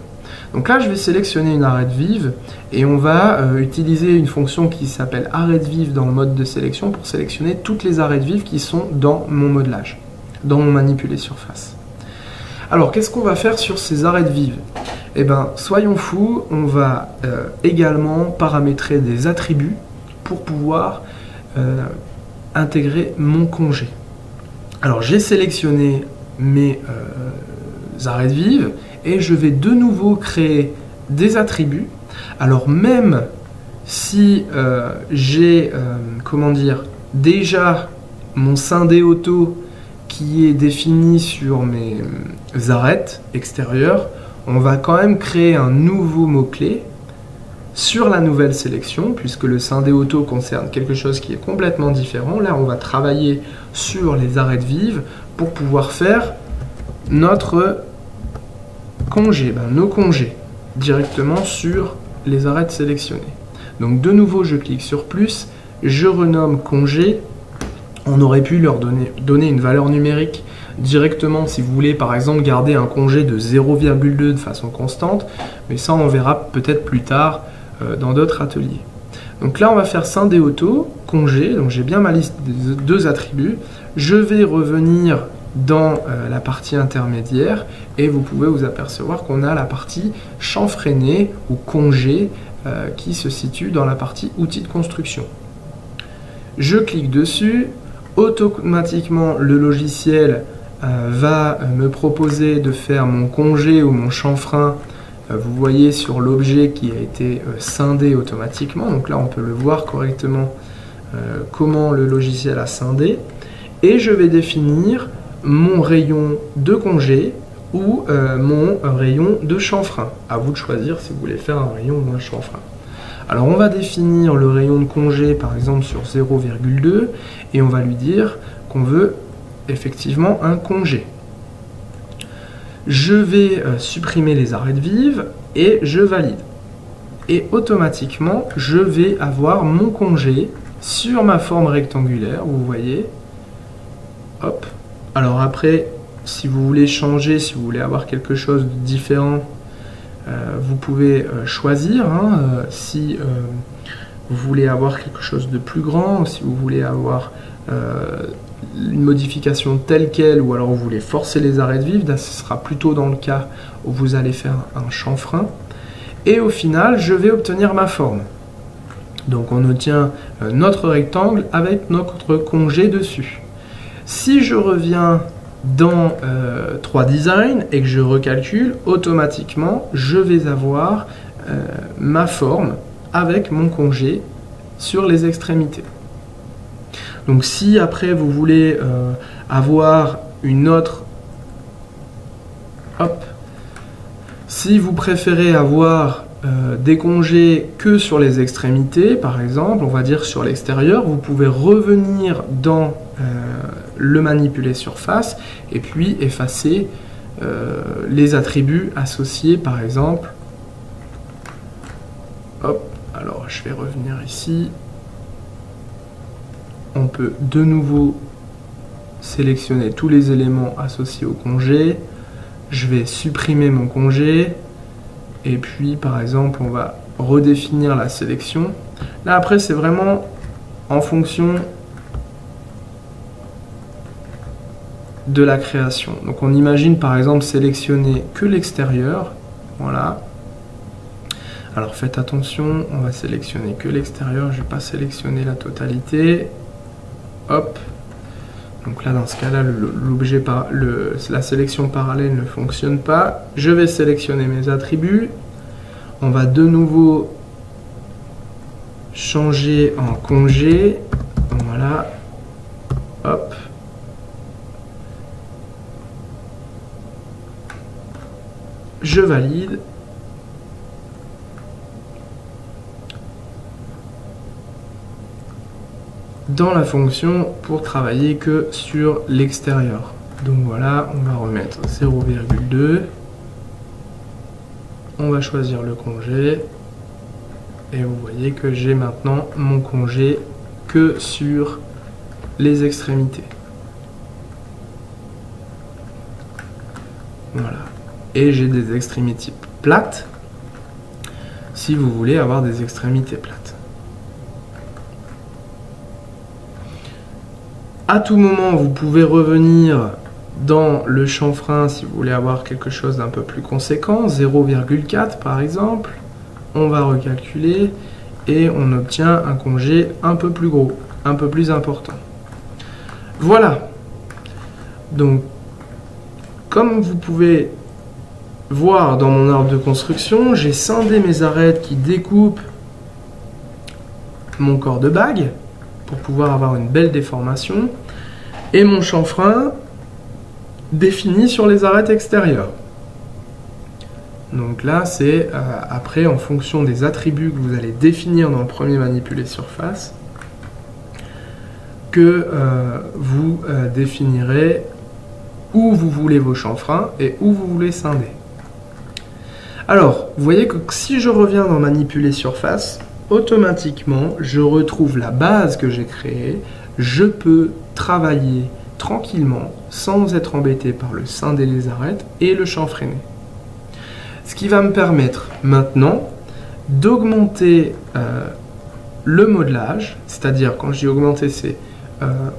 Donc là, je vais sélectionner une arête vive et on va utiliser une fonction qui s'appelle arête vive dans le mode de sélection pour sélectionner toutes les arêtes vives qui sont dans mon modelage, dans mon manipulé surface. Alors, qu'est-ce qu'on va faire sur ces arêtes vives? Eh bien, soyons fous, on va également paramétrer des attributs pour pouvoir intégrer mon congé. Alors, j'ai sélectionné mes arêtes vives et je vais de nouveau créer des attributs. Alors même si j'ai déjà mon scindé auto qui est défini sur mes arêtes extérieures, on va quand même créer un nouveau mot-clé sur la nouvelle sélection, puisque le scindé auto concerne quelque chose qui est complètement différent. Là, on va travailler sur les arêtes vives pour pouvoir faire notre congé, nos congés, directement sur les arêtes sélectionnées. Donc de nouveau, je clique sur plus, je renomme congé. On aurait pu leur donner une valeur numérique directement si vous voulez par exemple garder un congé de 0,2 de façon constante, mais ça on verra peut-être plus tard dans d'autres ateliers. Donc là on va faire scindé auto, congé, donc j'ai bien ma liste des 2 attributs. Je vais revenir dans la partie intermédiaire et vous pouvez vous apercevoir qu'on a la partie chanfreiné ou congé qui se situe dans la partie outils de construction. Je clique dessus, automatiquement le logiciel va me proposer de faire mon congé ou mon chanfrein. Vous voyez sur l'objet qui a été scindé automatiquement, donc là on peut le voir correctement comment le logiciel a scindé, et je vais définir mon rayon de congé ou mon rayon de chanfrein. À vous de choisir si vous voulez faire un rayon ou un chanfrein. Alors on va définir le rayon de congé par exemple sur 0,2 et on va lui dire qu'on veut effectivement un congé. Je vais supprimer les arêtes vives et je valide. Et automatiquement je vais avoir mon congé sur ma forme rectangulaire, vous voyez. Hop. Alors après, si vous voulez changer, si vous voulez avoir quelque chose de différent, vous pouvez choisir. Si vous voulez avoir quelque chose de plus grand, si vous voulez avoir une modification telle quelle, ou alors vous voulez forcer les arêtes vives, là, ce sera plutôt dans le cas où vous allez faire un chanfrein. Et au final, je vais obtenir ma forme. Donc on obtient notre rectangle avec notre congé dessus. Si je reviens dans 3Design et que je recalcule, automatiquement, je vais avoir ma forme avec mon congé sur les extrémités. Donc si après vous voulez avoir une autre... Hop. Si vous préférez avoir des congés que sur les extrémités, par exemple, on va dire sur l'extérieur, vous pouvez revenir dans le manipuler surface et puis effacer les attributs associés, par exemple. Hop, alors je vais revenir ici. On peut de nouveau sélectionner tous les éléments associés au congé. Je vais supprimer mon congé. Et puis, par exemple, on va redéfinir la sélection. Là, après, c'est vraiment en fonction de la création. Donc, on imagine, par exemple, sélectionner que l'extérieur. Voilà. Alors, faites attention, on va sélectionner que l'extérieur. Je ne vais pas sélectionner la totalité. Hop. Donc là, dans ce cas-là, la sélection parallèle ne fonctionne pas. Je vais sélectionner mes attributs. On va de nouveau changer en congé. Voilà. Hop. Je valide. Dans la fonction pour travailler que sur l'extérieur. Donc voilà, on va remettre 0,2. On va choisir le congé. Et vous voyez que j'ai maintenant mon congé que sur les extrémités. Voilà. Et j'ai des extrémités plates, si vous voulez avoir des extrémités plates. À tout moment, vous pouvez revenir dans le chanfrein si vous voulez avoir quelque chose d'un peu plus conséquent, 0,4 par exemple. On va recalculer et on obtient un congé un peu plus gros, un peu plus important. Voilà. Donc, comme vous pouvez voir dans mon arbre de construction, j'ai scindé mes arêtes qui découpent mon corps de bague pour pouvoir avoir une belle déformation et mon chanfrein défini sur les arêtes extérieures. Donc là, c'est après, en fonction des attributs que vous allez définir dans le premier manipuler surface, que vous définirez où vous voulez vos chanfreins et où vous voulez scinder. Alors, vous voyez que si je reviens dans manipuler surface, automatiquement, je retrouve la base que j'ai créée. Je peux travailler tranquillement, sans être embêté par le scinder les arêtes et le chanfreiner. Ce qui va me permettre maintenant d'augmenter le modelage, c'est-à-dire quand je dis augmenter, c'est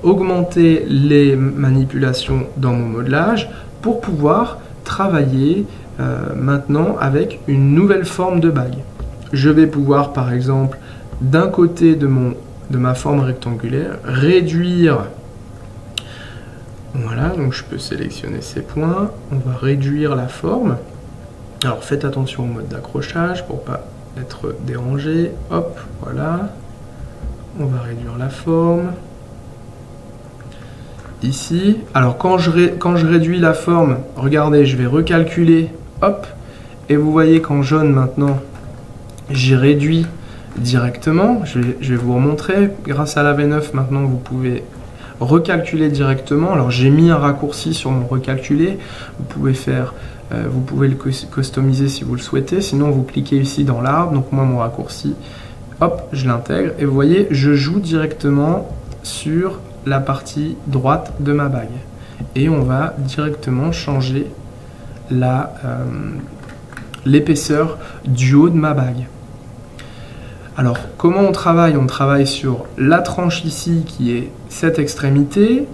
augmenter les manipulations dans mon modelage pour pouvoir travailler maintenant avec une nouvelle forme de bague. Je vais pouvoir par exemple d'un côté de ma forme rectangulaire réduire, voilà, donc je peux sélectionner ces points, on va réduire la forme. Alors faites attention au mode d'accrochage pour pas être dérangé. Hop, voilà. On va réduire la forme. Ici. Alors quand je réduis la forme, regardez, je vais recalculer. Hop. Et vous voyez qu'en jaune maintenant, j'ai réduit directement. Je vais vous remontrer. Grâce à la V9, maintenant vous pouvez recalculer directement. Alors j'ai mis un raccourci sur mon recalculer. Vous pouvez faire... vous pouvez le customiser si vous le souhaitez, sinon vous cliquez ici dans l'arbre, donc moi mon raccourci, hop, je l'intègre, et vous voyez, je joue directement sur la partie droite de ma bague. Et on va directement changer l'épaisseur du haut de ma bague. Alors, comment on travaille? On travaille sur la tranche ici qui est cette extrémité,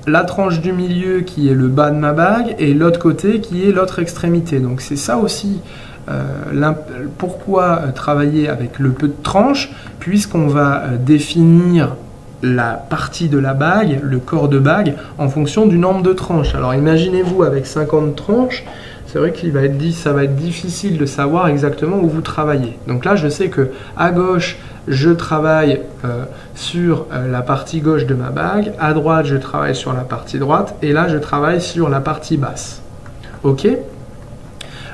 la tranche du milieu qui est le bas de ma bague et l'autre côté qui est l'autre extrémité. Donc c'est ça aussi pourquoi travailler avec le peu de tranches, puisqu'on va définir la partie de la bague, le corps de bague, en fonction du nombre de tranches. Alors imaginez-vous avec 50 tranches, c'est vrai que ça va être difficile de savoir exactement où vous travaillez. Donc là je sais que à gauche, je travaille sur la partie gauche de ma bague, à droite je travaille sur la partie droite, et là je travaille sur la partie basse. Ok?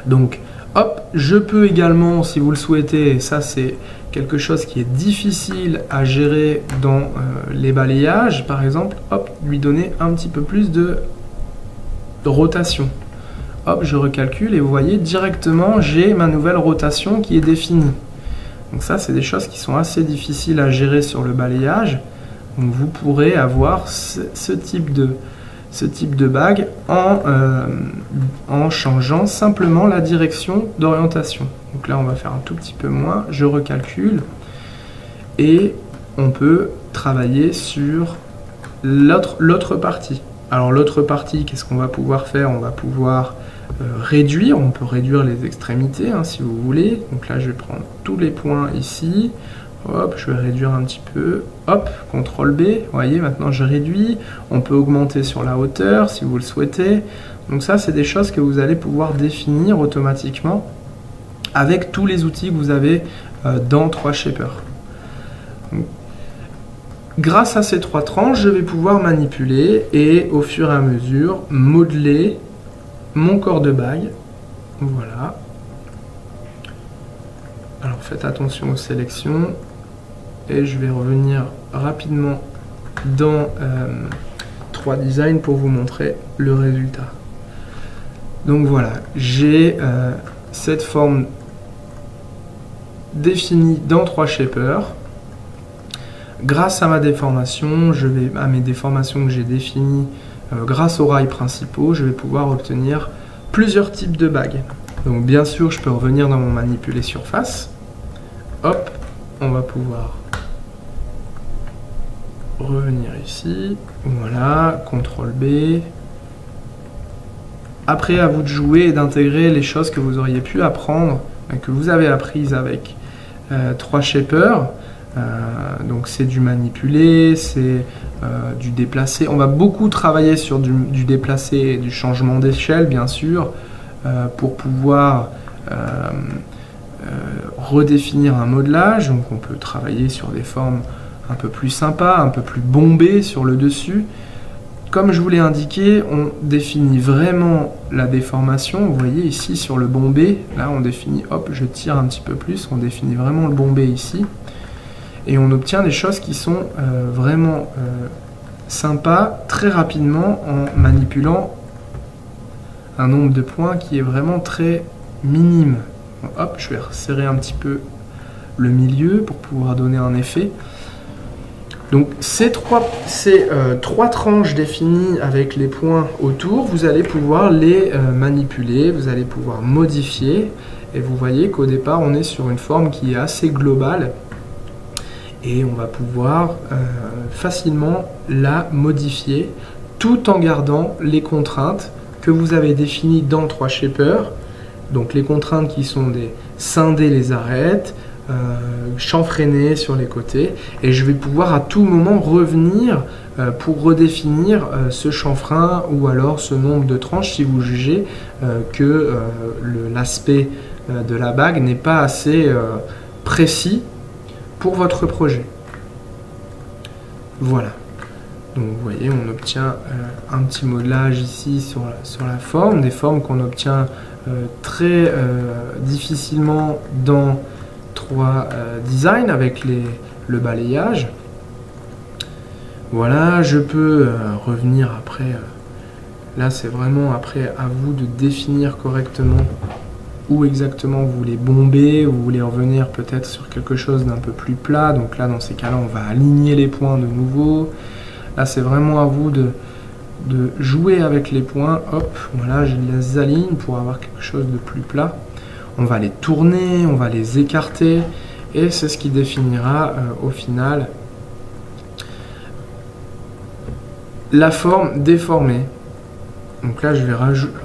Donc, hop, je peux également, si vous le souhaitez, et ça c'est quelque chose qui est difficile à gérer dans les balayages, par exemple, hop, lui donner un petit peu plus de rotation. Hop, je recalcule et vous voyez directement, j'ai ma nouvelle rotation qui est définie. Donc ça, c'est des choses qui sont assez difficiles à gérer sur le balayage. Donc vous pourrez avoir ce type de bague en changeant simplement la direction d'orientation. Donc là, on va faire un tout petit peu moins. Je recalcule et on peut travailler sur l'autre partie. Alors l'autre partie, qu'est-ce qu'on va pouvoir faire? On va pouvoir réduire, on peut réduire les extrémités hein, si vous voulez. Donc là je vais prendre tous les points ici, hop, je vais réduire un petit peu, hop, CTRL B, vous voyez maintenant je réduis, on peut augmenter sur la hauteur si vous le souhaitez. Donc ça c'est des choses que vous allez pouvoir définir automatiquement avec tous les outils que vous avez dans 3Shaper. Grâce à ces 3 tranches, je vais pouvoir manipuler et au fur et à mesure modeler mon corps de bague. Voilà. Alors faites attention aux sélections et je vais revenir rapidement dans 3Design pour vous montrer le résultat. Donc voilà, j'ai cette forme définie dans 3Shaper. Grâce à ma déformation, à mes déformations que j'ai définies grâce aux rails principaux, je vais pouvoir obtenir plusieurs types de bagues. Donc bien sûr, je peux revenir dans mon manipuler surface. Hop, on va pouvoir revenir ici. Voilà, CTRL B. Après, à vous de jouer et d'intégrer les choses que vous auriez pu apprendre, que vous avez apprises avec 3Shaper. Donc c'est du manipuler, c'est du déplacer. On va beaucoup travailler sur du déplacer et du changement d'échelle, bien sûr, pour pouvoir redéfinir un modelage. Donc on peut travailler sur des formes un peu plus sympas, un peu plus bombées sur le dessus. Comme je vous l'ai indiqué, on définit vraiment la déformation. Vous voyez ici sur le bombé, là on définit, hop, je tire un petit peu plus, on définit vraiment le bombé ici. Et on obtient des choses qui sont vraiment sympas très rapidement en manipulant un nombre de points qui est vraiment très minime. Bon, hop, je vais resserrer un petit peu le milieu pour pouvoir donner un effet. Donc ces trois tranches définies avec les points autour, vous allez pouvoir les manipuler, vous allez pouvoir modifier. Et vous voyez qu'au départ, on est sur une forme qui est assez globale. Et on va pouvoir facilement la modifier tout en gardant les contraintes que vous avez définies dans 3Shaper. Donc les contraintes qui sont des scinder les arêtes, chanfreiner sur les côtés, et je vais pouvoir à tout moment revenir pour redéfinir ce chanfrein ou alors ce nombre de tranches si vous jugez que l'aspect de la bague n'est pas assez précis pour votre projet. Voilà. Donc vous voyez, on obtient un petit modelage ici sur la forme, des formes qu'on obtient très difficilement dans 3Design avec le balayage. Voilà, je peux revenir après. Là, c'est vraiment après à vous de définir correctement où exactement vous voulez bomber, ou vous voulez revenir peut-être sur quelque chose d'un peu plus plat. Donc là, dans ces cas-là, on va aligner les points de nouveau. Là, c'est vraiment à vous de jouer avec les points. Hop, voilà, je les aligne pour avoir quelque chose de plus plat. On va les tourner, on va les écarter, et c'est ce qui définira au final la forme déformée. Donc là, je vais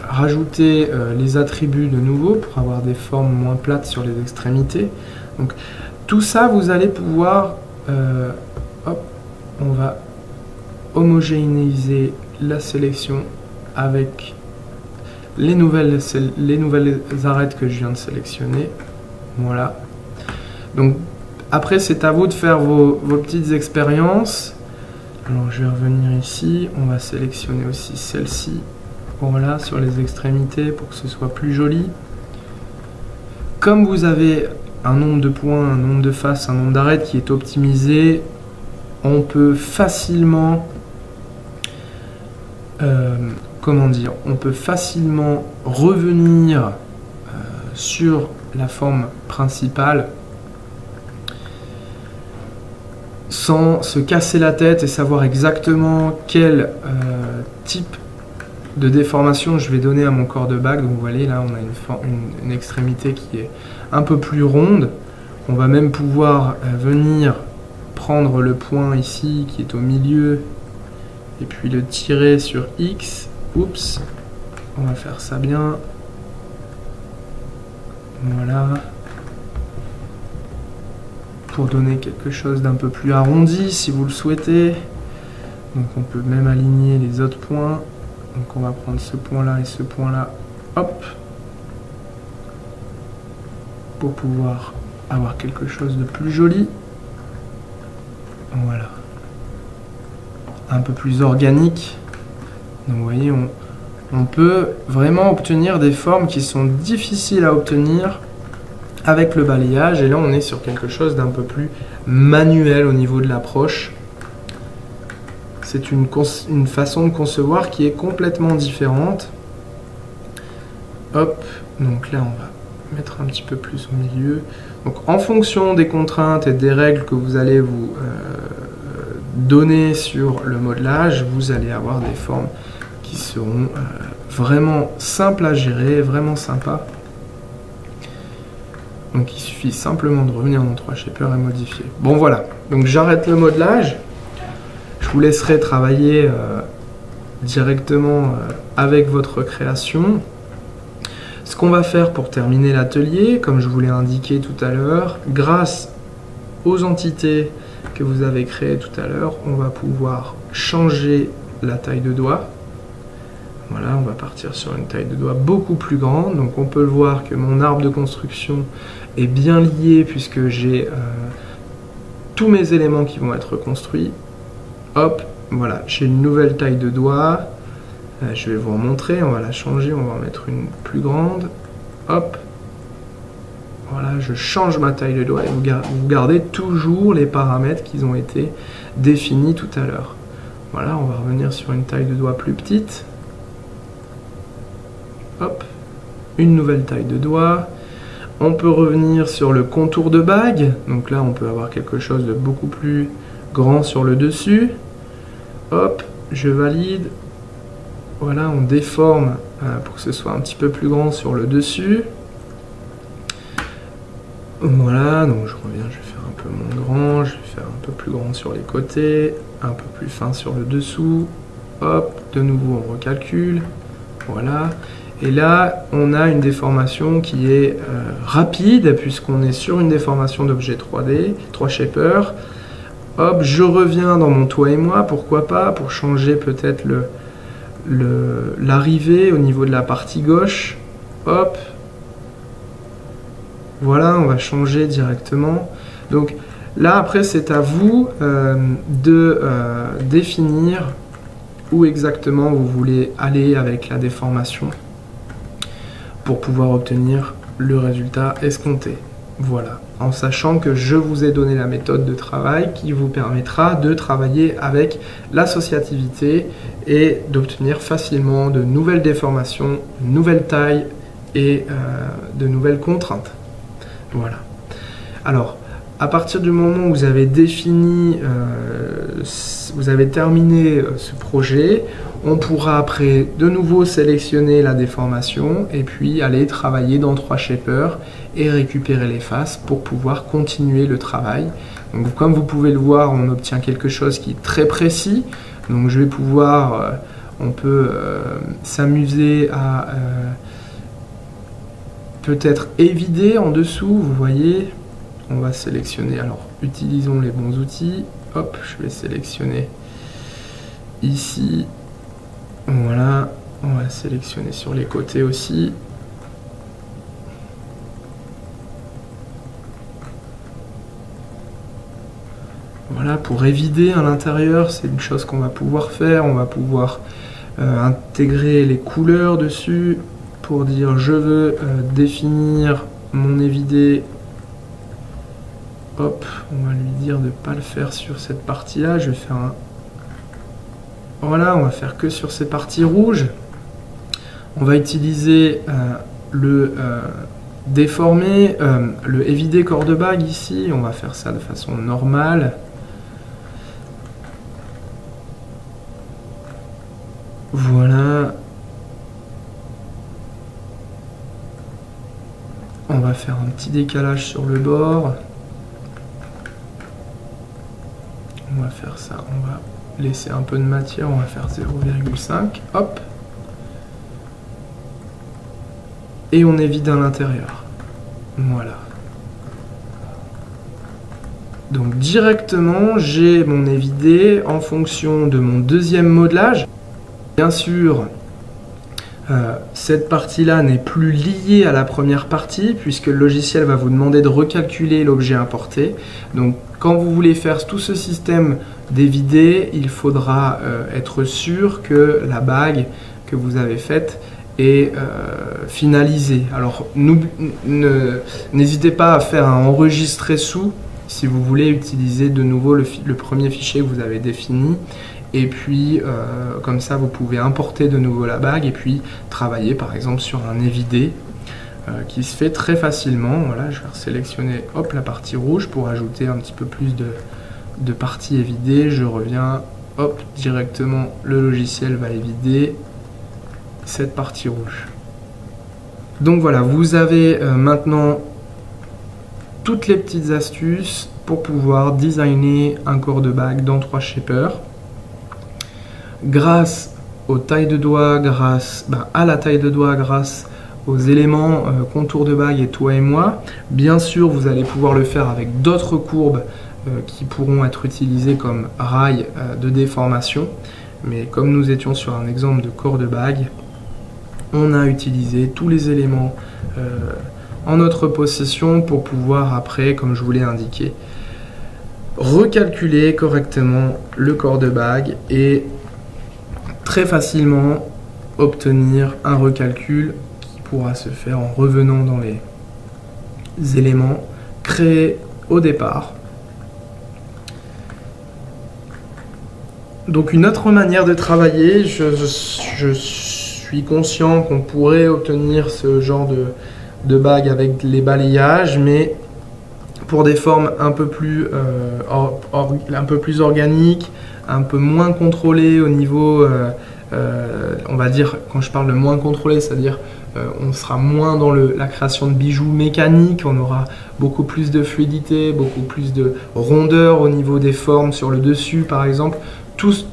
rajouter les attributs de nouveau pour avoir des formes moins plates sur les extrémités. Donc tout ça, vous allez pouvoir, hop, on va homogénéiser la sélection avec les nouvelles arêtes que je viens de sélectionner. Voilà. Donc après, c'est à vous de faire vos petites expériences. Alors je vais revenir ici, on va sélectionner aussi celle-ci. Voilà, sur les extrémités pour que ce soit plus joli. Comme vous avez un nombre de points, un nombre de faces, un nombre d'arêtes qui est optimisé, on peut facilement on peut facilement revenir sur la forme principale sans se casser la tête et savoir exactement quel type de déformation je vais donner à mon corps de bague. Donc vous voyez là, on a une extrémité qui est un peu plus ronde. On va même pouvoir venir prendre le point ici qui est au milieu et puis le tirer sur X. Oups, on va faire ça bien. Voilà. Pour donner quelque chose d'un peu plus arrondi si vous le souhaitez. Donc on peut même aligner les autres points. Donc on va prendre ce point-là et ce point-là. Hop. Pour pouvoir avoir quelque chose de plus joli. Voilà. Un peu plus organique. Donc vous voyez, on peut vraiment obtenir des formes qui sont difficiles à obtenir avec le balayage. Et là, on est sur quelque chose d'un peu plus manuel au niveau de l'approche. c'est une façon de concevoir qui est complètement différente. Hop, donc là on va mettre un petit peu plus au milieu. Donc en fonction des contraintes et des règles que vous allez vous donner sur le modelage, vous allez avoir des formes qui seront vraiment simples à gérer, vraiment sympas. Donc il suffit simplement de revenir dans 3Shaper et modifier. Bon voilà, donc j'arrête le modelage. Je vous laisserai travailler directement avec votre création. Ce qu'on va faire pour terminer l'atelier, comme je vous l'ai indiqué tout à l'heure, grâce aux entités que vous avez créées tout à l'heure, on va pouvoir changer la taille de doigt. Voilà, on va partir sur une taille de doigt beaucoup plus grande. Donc on peut le voir que mon arbre de construction est bien lié puisque j'ai tous mes éléments qui vont être construits. Hop, voilà, j'ai une nouvelle taille de doigt. Je vais vous en montrer, on va la changer, on va en mettre une plus grande. Hop, voilà, je change ma taille de doigt et vous gardez toujours les paramètres qui ont été définis tout à l'heure. Voilà, on va revenir sur une taille de doigt plus petite. Hop, une nouvelle taille de doigt. On peut revenir sur le contour de bague. Donc là, on peut avoir quelque chose de beaucoup plus grand sur le dessus. Hop, je valide. Voilà, on déforme pour que ce soit un petit peu plus grand sur le dessus. Voilà, donc je reviens, je vais faire un peu moins grand, je vais faire un peu plus grand sur les côtés, un peu plus fin sur le dessous. Hop, de nouveau on recalcule. Voilà. Et là, on a une déformation qui est rapide, puisqu'on est sur une déformation d'objet 3D, 3Shaper. Hop, je reviens dans mon toi et moi, pourquoi pas, pour changer peut-être l'arrivée au niveau de la partie gauche. Hop, voilà, on va changer directement. Donc là, après, c'est à vous de définir où exactement vous voulez aller avec la déformation pour pouvoir obtenir le résultat escompté. Voilà, en sachant que je vous ai donné la méthode de travail qui vous permettra de travailler avec l'associativité et d'obtenir facilement de nouvelles déformations, de nouvelles tailles et de nouvelles contraintes. Voilà. Alors, à partir du moment où vous avez défini, vous avez terminé ce projet, on pourra après de nouveau sélectionner la déformation et puis aller travailler dans 3Shaper et récupérer les faces pour pouvoir continuer le travail. Donc, comme vous pouvez le voir, on obtient quelque chose qui est très précis. Donc je vais pouvoir, on peut s'amuser à peut-être évider en dessous, vous voyez. On va sélectionner, alors utilisons les bons outils. Hop, je vais sélectionner ici. Voilà, on va sélectionner sur les côtés aussi. Voilà, pour évider à l'intérieur, c'est une chose qu'on va pouvoir faire. On va pouvoir intégrer les couleurs dessus pour dire je veux définir mon évidé. Hop, on va lui dire de ne pas le faire sur cette partie-là. Je vais faire un... Voilà, on va faire que sur ces parties rouges. On va utiliser le déformer, le évider corps de bague ici. On va faire ça de façon normale. Voilà. On va faire un petit décalage sur le bord. On va faire ça, on va laisser un peu de matière, on va faire 0,5, hop. Et on évite à l'intérieur. Voilà. Donc directement, j'ai mon évidé en fonction de mon deuxième modelage. Bien sûr, cette partie-là n'est plus liée à la première partie puisque le logiciel va vous demander de recalculer l'objet importé. Donc quand vous voulez faire tout ce système d'évidé, il faudra être sûr que la bague que vous avez faite est finalisée. Alors n'hésitez pas à faire un enregistrer sous si vous voulez utiliser de nouveau le premier fichier que vous avez défini Et puis, comme ça, vous pouvez importer de nouveau la bague et puis travailler par exemple sur un évidé qui se fait très facilement. Voilà, je vais sélectionner la partie rouge pour ajouter un petit peu plus de parties évidées. Je reviens, directement le logiciel va évider cette partie rouge. Donc voilà, vous avez maintenant toutes les petites astuces pour pouvoir designer un corps de bague dans 3Shaper. Grâce aux tailles de doigts, à la taille de doigt, grâce aux éléments contour de bague et toi et moi. Bien sûr, vous allez pouvoir le faire avec d'autres courbes qui pourront être utilisées comme rails de déformation. Mais comme nous étions sur un exemple de corps de bague, on a utilisé tous les éléments en notre possession pour pouvoir après, comme je vous l'ai indiqué, recalculer correctement le corps de bague et très facilement obtenir un recalcul qui pourra se faire en revenant dans les éléments créés au départ. Donc une autre manière de travailler, je suis conscient qu'on pourrait obtenir ce genre de bague avec les balayages, mais pour des formes un peu plus organiques, un peu moins contrôlées au niveau, on va dire, quand je parle de moins contrôlé, c'est-à-dire on sera moins dans la création de bijoux mécaniques, on aura beaucoup plus de fluidité, beaucoup plus de rondeur au niveau des formes sur le dessus par exemple. Toutes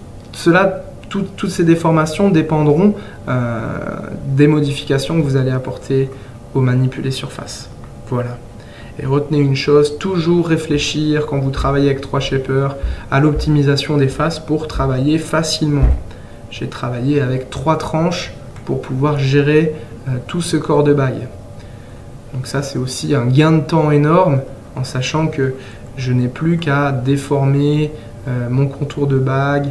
ces déformations dépendront des modifications que vous allez apporter au manipuler surface. Voilà. Et retenez une chose, toujours réfléchir quand vous travaillez avec 3Shaper à l'optimisation des faces pour travailler facilement. J'ai travaillé avec 3 tranches pour pouvoir gérer tout ce corps de bague. Donc ça, c'est aussi un gain de temps énorme en sachant que je n'ai plus qu'à déformer mon contour de bague,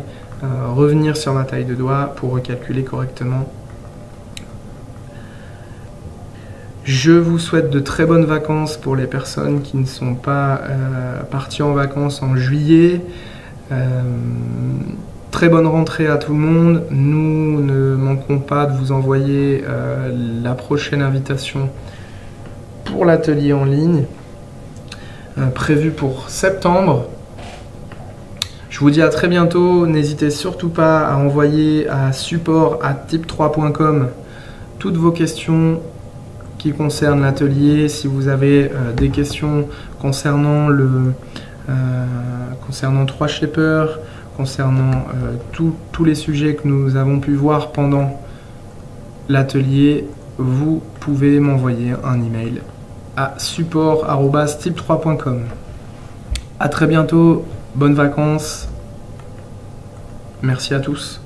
revenir sur ma taille de doigt pour recalculer correctement. Je vous souhaite de très bonnes vacances pour les personnes qui ne sont pas parties en vacances en juillet. Très bonne rentrée à tout le monde. Nous ne manquons pas de vous envoyer la prochaine invitation pour l'atelier en ligne, prévu pour septembre. Je vous dis à très bientôt. N'hésitez surtout pas à envoyer à support@type3.com toutes vos questions qui concernent l'atelier. Si vous avez des questions concernant 3Shaper, concernant tous les sujets que nous avons pu voir pendant l'atelier, vous pouvez m'envoyer un email à support@type3.com. À très bientôt, bonnes vacances, merci à tous.